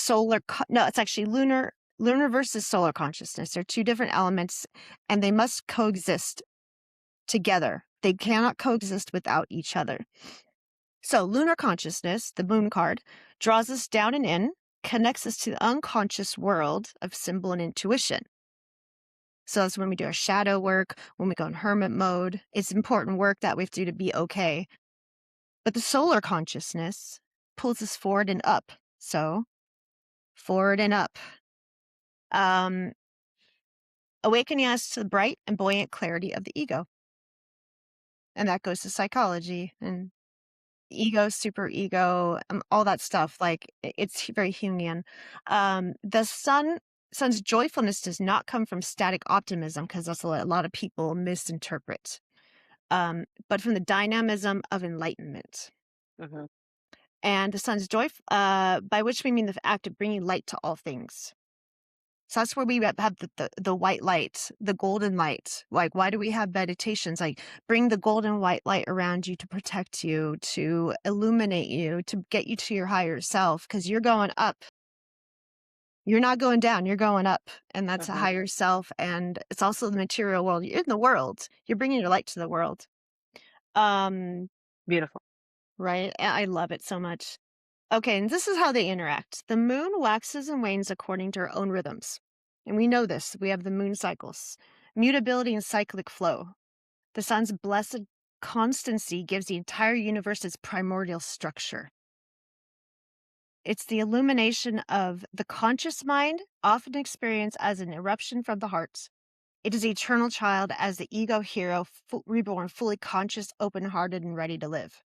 no, it's actually lunar versus solar consciousness. They're two different elements, and they must coexist together. They cannot coexist without each other. So lunar consciousness, the moon card, draws us down and in, connects us to the unconscious world of symbol and intuition. So that's when we do our shadow work, when we go in hermit mode. It's important work that we have to do to be okay. But the solar consciousness pulls us forward and up. So forward and up. Awakening us to the bright and buoyant clarity of the ego. And that goes to psychology and ego, super ego, all that stuff. Like, it's very Jungian. The sun's joyfulness does not come from static optimism, because that's what a lot of people misinterpret. But from the dynamism of enlightenment. Mhm. And the sun's joy, by which we mean the act of bringing light to all things. So that's where we have the white light, the golden light. Like, why do we have meditations? Like, bring the golden white light around you to protect you, to illuminate you, to get you to your higher self, because you're going up. You're not going down, you're going up. And that's a Mhm. higher self. And it's also the material world. You're in the world. You're bringing your light to the world. Beautiful. Right? I love it so much. Okay, and this is how they interact. The moon waxes and wanes according to her own rhythms. And we know this. We have the moon cycles, mutability and cyclic flow. The sun's blessed constancy gives the entire universe its primordial structure. It's the illumination of the conscious mind, often experienced as an eruption from the heart. It is the eternal child as the ego hero, reborn, fully conscious, open-hearted, and ready to live.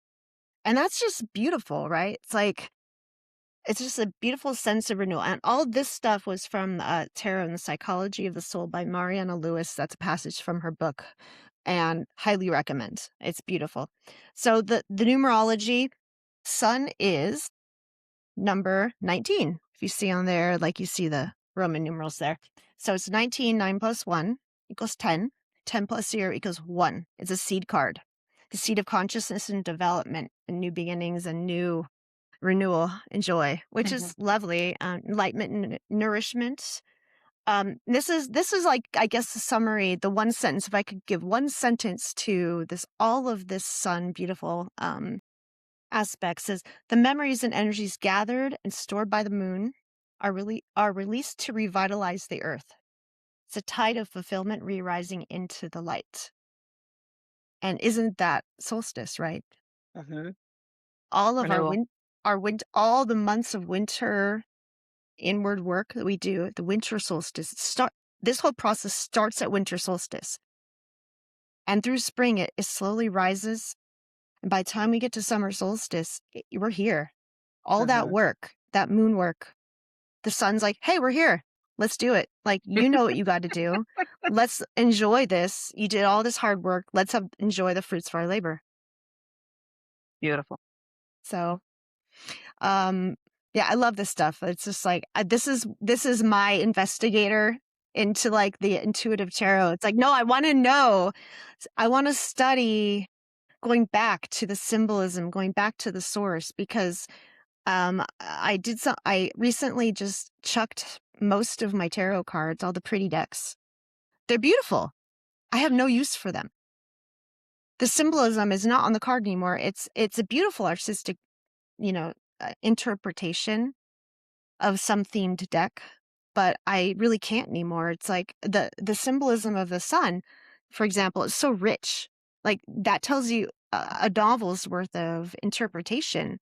And that's just beautiful, right? It's just a beautiful sense of renewal. And all this stuff was from Tarot and the Psychology of the Soul by Mariana Lewis. That's a passage from her book, and highly recommend. It's beautiful. So the numerology, sun is number 19. If you see on there, like you see the Roman numerals there. So it's 19, 9 plus 1 equals 10. 10 plus 0 equals 1. It's a seed card. The seed of consciousness and development and new beginnings and new renewal and joy, which is lovely. Enlightenment and nourishment. This is like, I guess, the summary, the one sentence. If I could give one sentence to this, all of this sun beautiful aspects, is the memories and energies gathered and stored by the moon are released to revitalize the earth. It's a tide of fulfillment re-rising into the light. And isn't that solstice, right? All of Renewal. all the months of winter inward work that we do at the winter solstice, this whole process starts at winter solstice. And through spring, it slowly rises. And by the time we get to summer solstice, we're here. All that work, that moon work, the sun's like, hey, we're here. Let's do it. Like, you know what you got to do. Let's enjoy this. You did all this hard work. Let's enjoy the fruits of our labor. Beautiful. So, yeah, I love this stuff. It's just like, this is my investigator into like the intuitive tarot. It's like, no, I want to know. I want to study going back to the symbolism, going back to the source, because I recently just chucked most of my tarot cards, all the pretty decks. They're beautiful. I have no use for them. The symbolism is not on the card anymore. It's a beautiful artistic, interpretation of some themed deck, but I really can't anymore. It's like the symbolism of the sun, for example, is so rich. Like, that tells you a novel's worth of interpretation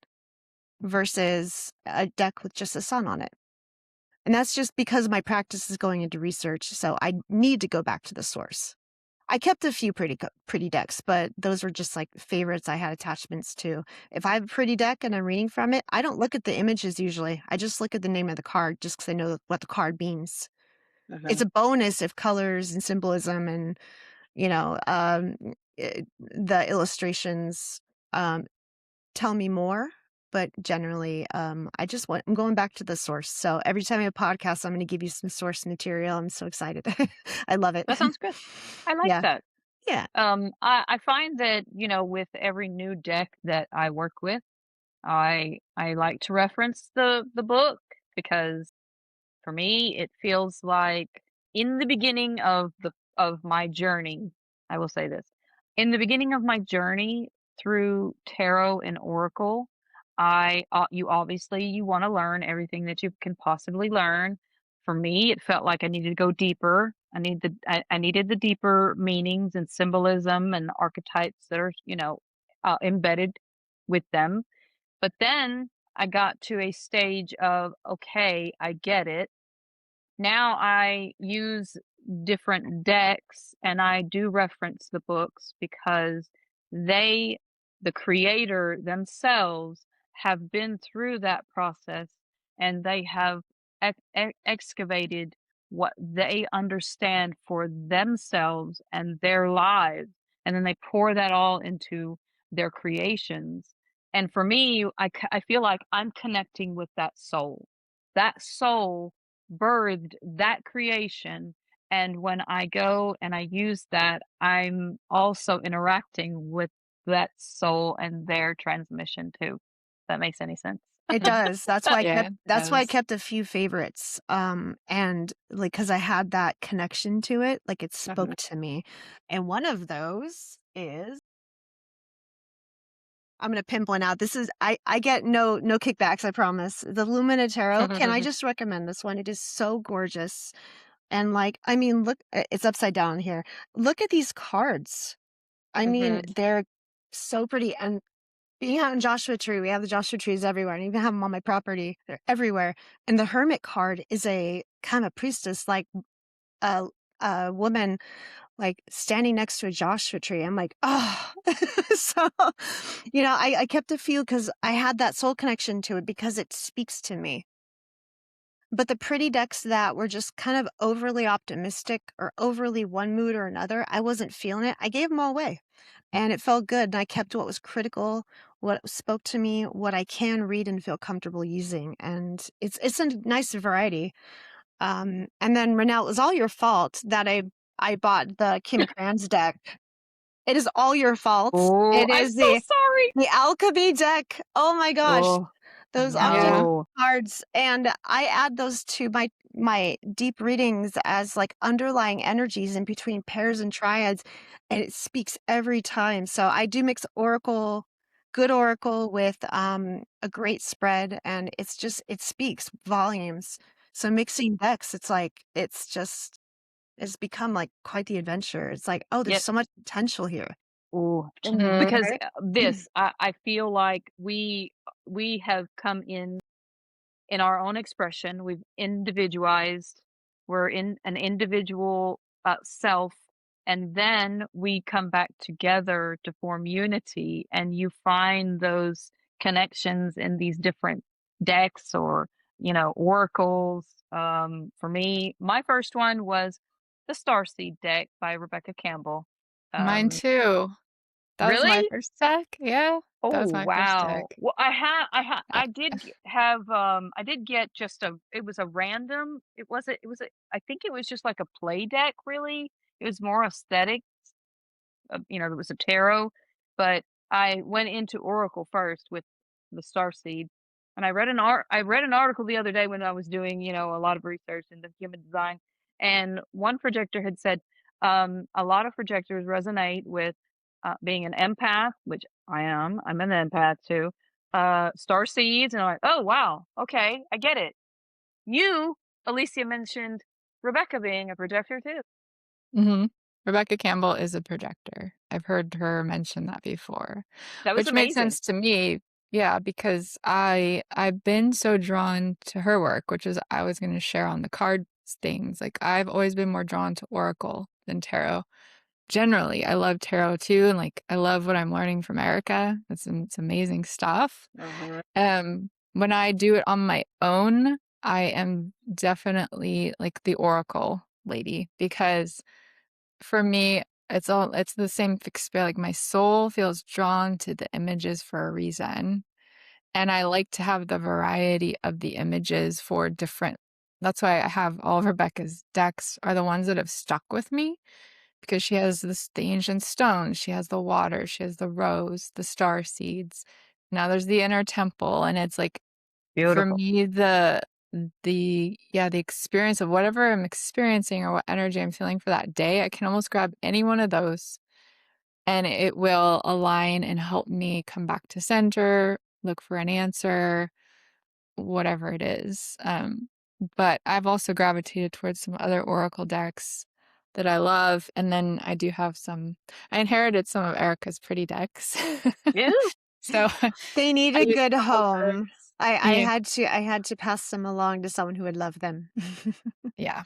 versus a deck with just a sun on it. And that's just because my practice is going into research, so I need to go back to the source. I kept a few pretty decks, but those were just like favorites I had attachments to. If I have a pretty deck and I'm reading from it, I don't look at the images usually. I just look at the name of the card just because I know what the card means. It's a bonus if colors and symbolism and, the illustrations tell me more. But generally, I'm going back to the source. So every time I have a podcast, I'm going to give you some source material. I'm so excited. I love it. That sounds good. I like Yeah. that. Yeah. I find that, with every new deck that I work with, I like to reference the book, because for me it feels like in the beginning of my journey, I will say this. In the beginning of my journey through tarot and oracle, you obviously you want to learn everything that you can possibly learn. For me, it felt like I needed to go deeper. I needed the deeper meanings and symbolism and archetypes that are, embedded with them. But then I got to a stage of, okay, I get it. Now I use different decks and I do reference the books because they, the creator themselves, have been through that process, and they have excavated what they understand for themselves and their lives, and then they pour that all into their creations. And for me, I feel like I'm connecting with that soul. That soul birthed that creation, and when I go and I use that, I'm also interacting with that soul and their transmission too. If that makes any sense. It does. That's why Yeah, it that's why I does. kept a few favorites. And like, because I had that connection to it, like it spoke to me. And one of those is, I'm gonna pimp one out. This is, I get no kickbacks, I promise. The Lumina Tarot. Can I just recommend this one? It is so gorgeous. And like, I mean, look, it's upside down here. Look at these cards. I mean, they're so pretty. And being out in Joshua Tree, we have the Joshua trees everywhere, and I even have them on my property. They're everywhere. And the Hermit card is a kind of priestess, like a a woman like standing next to a Joshua tree. I'm like, oh, so I kept a few because I had that soul connection to it because it speaks to me. But the pretty decks that were just kind of overly optimistic or overly one mood or another, I wasn't feeling it. I gave them all away and it felt good. And I kept what was critical, what spoke to me, what I can read and feel comfortable using. And it's a nice variety. And then Renell, it was all your fault that I bought the Kim Kranz deck. It is all your fault. Oh, It I'm is so sorry. the alchemy deck. Oh my gosh. Oh, I Those object Yeah. know. cards, and I add those to my deep readings as like underlying energies in between pairs and triads, and it speaks every time. So I do mix good oracle with a great spread, and it speaks volumes. So mixing decks, it's become like quite the adventure. It's like, oh, there's Yep. so much potential here. Oh, Mhm. because Right? I feel like we have come in our own expression. We've individualized. We're in an individual self, and then we come back together to form unity. And you find those connections in these different decks or oracles. For me, my first one was the Starseed deck by Rebecca Campbell. Mine Um, too. That was my really? first deck. Yeah, that Oh, was my first wow. deck. Well, Uh, I did get just it was a random, I think it was just like a play deck, really. It was more aesthetic, it was a tarot, but I went into Oracle first with the Starseed. And I read an article the other day when I was doing, a lot of research into human design, and one projector had said, a lot of projectors resonate with being an empath, which I am. I'm an empath too. Star seeds, and I'm like, oh wow, okay, I get it. You, Alicia, mentioned Rebecca being a projector too. mhm. Rebecca Campbell is a projector. I've heard her mention that before, That was which made amazing. sense to me, yeah, because I've been so drawn to her work, which is I was gonna share on the cards things. Like, I've always been more drawn to oracle than tarot. Generally, I love tarot too, and, like, I love what I'm learning from Erica. It's amazing stuff. Uh-huh. When I do it on my own, I am definitely, like, the oracle lady because for me, it's the same like, my soul feels drawn to the images for a reason, and I like to have the variety of the images for different that's why I have all of Rebecca's decks are the ones that have stuck with me because she has the ancient stones, she has the water, she has the rose, the star seeds. Now there's the inner temple, and it's like, for Beautiful. me, the experience of whatever I'm experiencing or what energy I'm feeling for that day, I can almost grab any one of those, and it will align and help me come back to center, look for an answer, whatever it is. But I've also gravitated towards some other oracle decks that I love, and then I inherited some of Erica's pretty decks. Yeah. So They need I a use good some of home. hers. Yeah. I had to pass them along to someone who would love them. Yeah.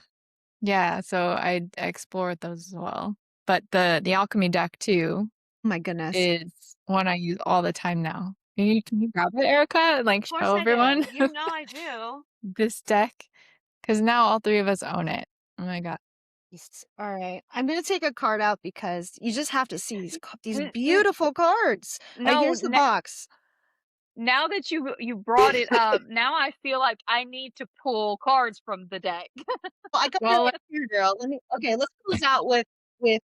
Yeah, so I explored those as well. But the alchemy deck too My goodness. is one I use all the time now. Can you grab it, Erica, and, like, Of course show I do. everyone You know I do. this deck? Because now all 3 of us own it. Oh my god. All right. I'm gonna take a card out because you just have to see these N- n- beautiful cards. no, Here's the box. now that you brought it up, now I feel like I need to pull cards from the deck. Well, I got it Well, right here, girl. Let's close out with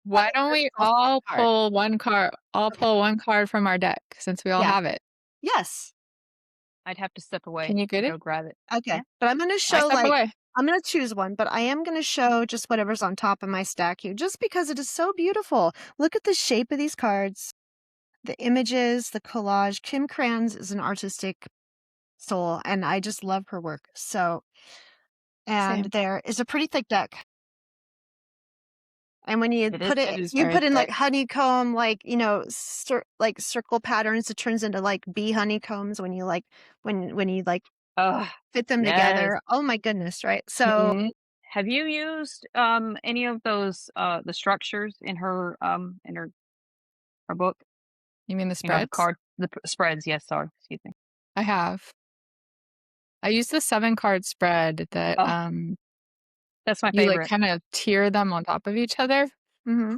why don't our we solstice card. all Okay. pull one card from our deck since we all Yeah. have it. Yes. I'd have to step Can away you to get go it? grab it. Okay. Yeah. But I'm gonna I show step away. I'm gonna choose one, but I am gonna show just whatever's on top of my stack here, just because it is so beautiful. Look at the shape of these cards, the images, the collage. Kim Kranz is an artistic soul, and I just love her work. So, and Same. there is a pretty thick deck. And when It is. It is you very put in like thick. honeycomb, like, like circle patterns, it turns into like bee honeycombs when you when you like Oh, fit them yes. together. Oh my goodness, right? So Mhm. Have you used any of those the structures in her book? You mean the You know, spreads? spreads. Yes, sorry. Excuse me. I have. I use the 7-card spread that, Oh, that's my you, like, favorite. kinda tier them on top of each other. Mhm.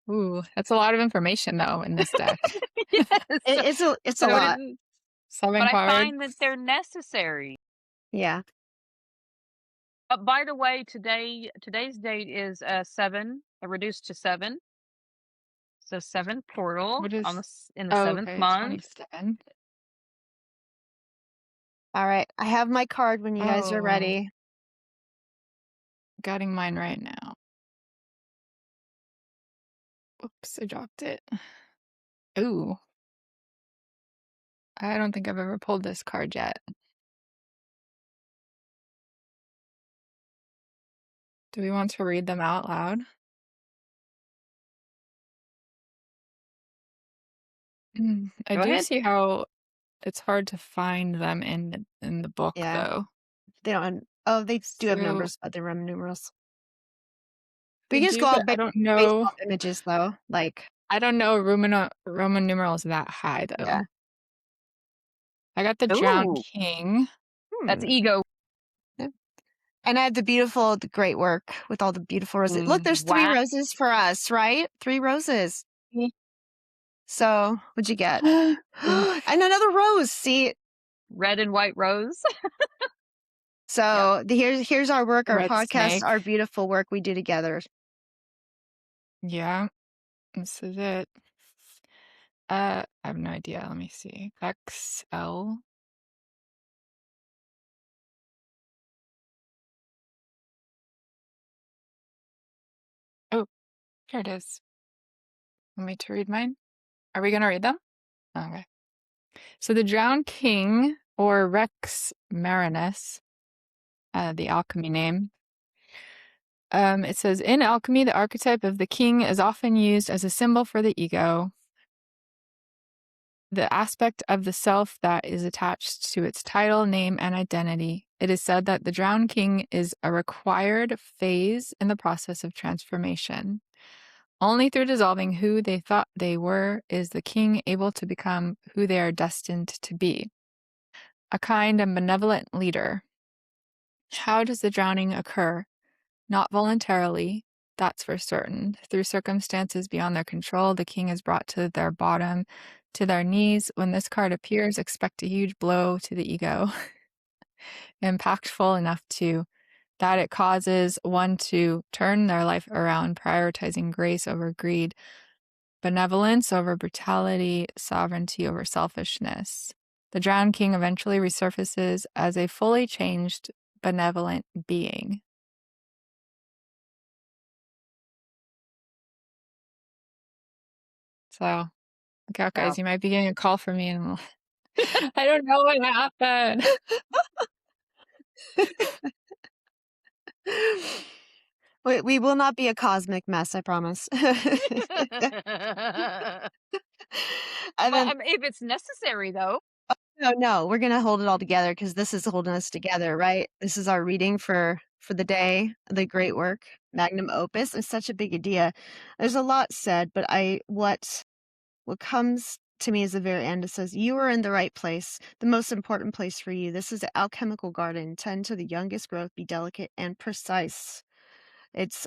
Ooh, that's a lot of information, though, in this deck. Yes. It's a So it lot. is, 7 but I cards. find that they're necessary. Yeah. By the way, today's date is 7, reduced to 7. So 7th portal What on is in the Oh, 7th okay, month. 27. Alright, I have my card when you guys are Oh, ready. getting mine right now. Oops, I dropped it. Ooh, I don't think I've ever pulled this card yet. Do we want to read them out loud? I Go do ahead. see how it's hard to find them in the book, Yeah. though. They don't oh, they do have So numbers, but they're Roman numerals. We they can just do, go off but based off images, though, like I don't know Roman numerals that high, yeah. though. I got the Drowned Ooh, King. that's Hmm. ego. Yep. And I have the great work with all the beautiful roses. Look, there's 3 Wow. roses for us, right? 3 roses. So, what'd you get? And Oof. another rose, see? Red and white rose. Yep. So, here's our work, our Red podcast, snake. our beautiful work we do together. Yeah, this is it. I have no idea. Let me see. XL. Oh, here it is. Want me to read mine? Are we gonna read them? Okay. So the Drowned King, or Rex Marinus, the alchemy name. It says in alchemy, the archetype of the king is often used as a symbol for the ego, the aspect of the self that is attached to its title, name, and identity. It is said that the Drowned King is a required phase in the process of transformation. Only through dissolving who they thought they were is the king able to become who they are destined to be, a kind and benevolent leader. How does the drowning occur? Not voluntarily, that's for certain. Through circumstances beyond their control, the king is brought to their bottom, to their knees. When this card appears, expect a huge blow to the ego, impactful enough that it causes one to turn their life around, prioritizing grace over greed, benevolence over brutality, sovereignty over selfishness. The drowned king eventually resurfaces as a fully changed, benevolent being. So, look out, Wow. guys. You might be getting a call from me, and I don't know what happened. We will not be a cosmic mess, I promise. And Well, then if it's necessary, though. no, we're gonna hold it all together because this is holding us together, right? This is our reading for the day, the great work, magnum opus. It's such a big idea. There's a lot said, but what comes to me is the very end. It says, "You are in the right place, the most important place for you. This is the alchemical garden. Tend to the youngest growth, be delicate and precise." It's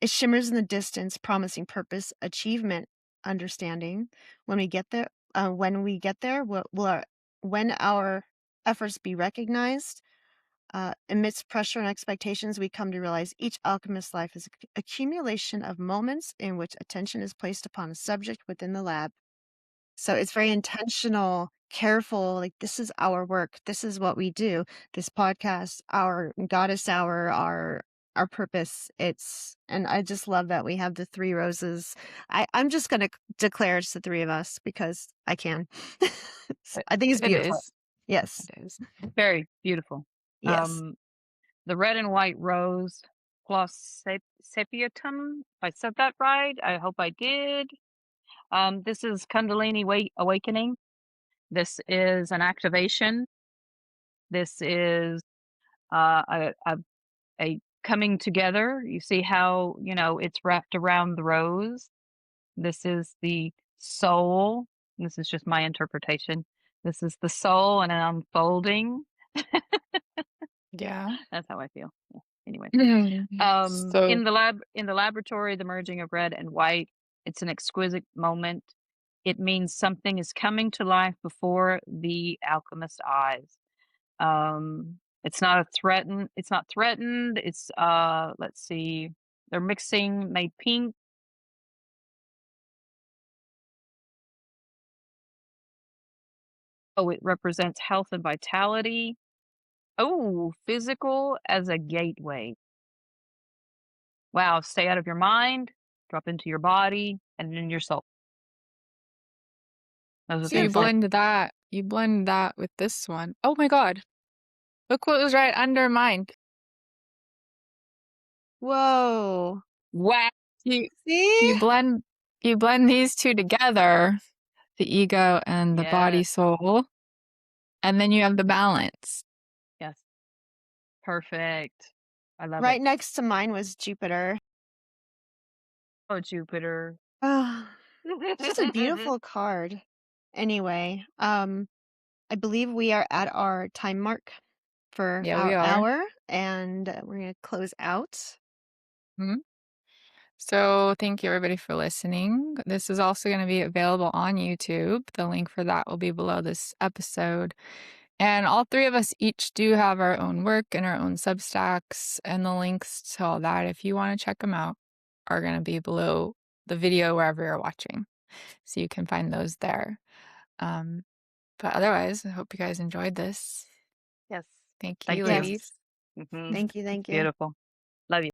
it shimmers in the distance, promising purpose, achievement, understanding. When we get there, when our efforts be recognized, amidst pressure and expectations, we come to realize each alchemist's life is an accumulation of moments in which attention is placed upon a subject within the lab. So it's very intentional, careful, like, this is our work, this is what we do. This podcast, our goddess hour, our purpose, and I just love that we have the 3 roses. I'm just gonna declare it's the 3 of us because I can. It I think it's it beautiful. is. Yes. It is. Very beautiful. Yes. The red and white rose plus sepiatum. If I said that right, I hope I did. This is Kundalini awakening. This is an activation. This is a coming together. You see how, it's wrapped around the rose. This is the soul. This is just my interpretation. This is the soul and an unfolding. Yeah. That's how I feel. Yeah. Anyway, So in the laboratory, the merging of red and white, it's an exquisite moment. It means something is coming to life before the alchemist's eyes. It's not threatened. It's let's see. They're mixing made pink. Oh, it represents health and vitality. Oh, physical as a gateway. Wow, stay out of your mind, drop into your body, and in your soul. Those are so three you Beautiful. parts. blend that with this one. Oh my god. Look what was right under mine. Whoa. Wow. You See? you blend you blend these two together, the ego and the body Yes, soul, and then you have the balance. yes. Perfect. I love it. Right next to mine was Jupiter. Oh, Jupiter. Oh, just a beautiful card. Anyway, I believe we are at our time mark for Yeah, we our are. hour, and we're gonna close out. Mhm. So thank you everybody for listening. This is also going to be available on YouTube. The link for that will be below this episode. And all three of us each do have our own work and our own Substacks, and the links to all that, if you want to check them out, are going to be below the video wherever you're watching. So you can find those there. Um, but otherwise, I hope you guys enjoyed this. Yes. Thank Thank you, you. Yes. ladies. Hmm. Thank you. It's Thank you. beautiful. Love you.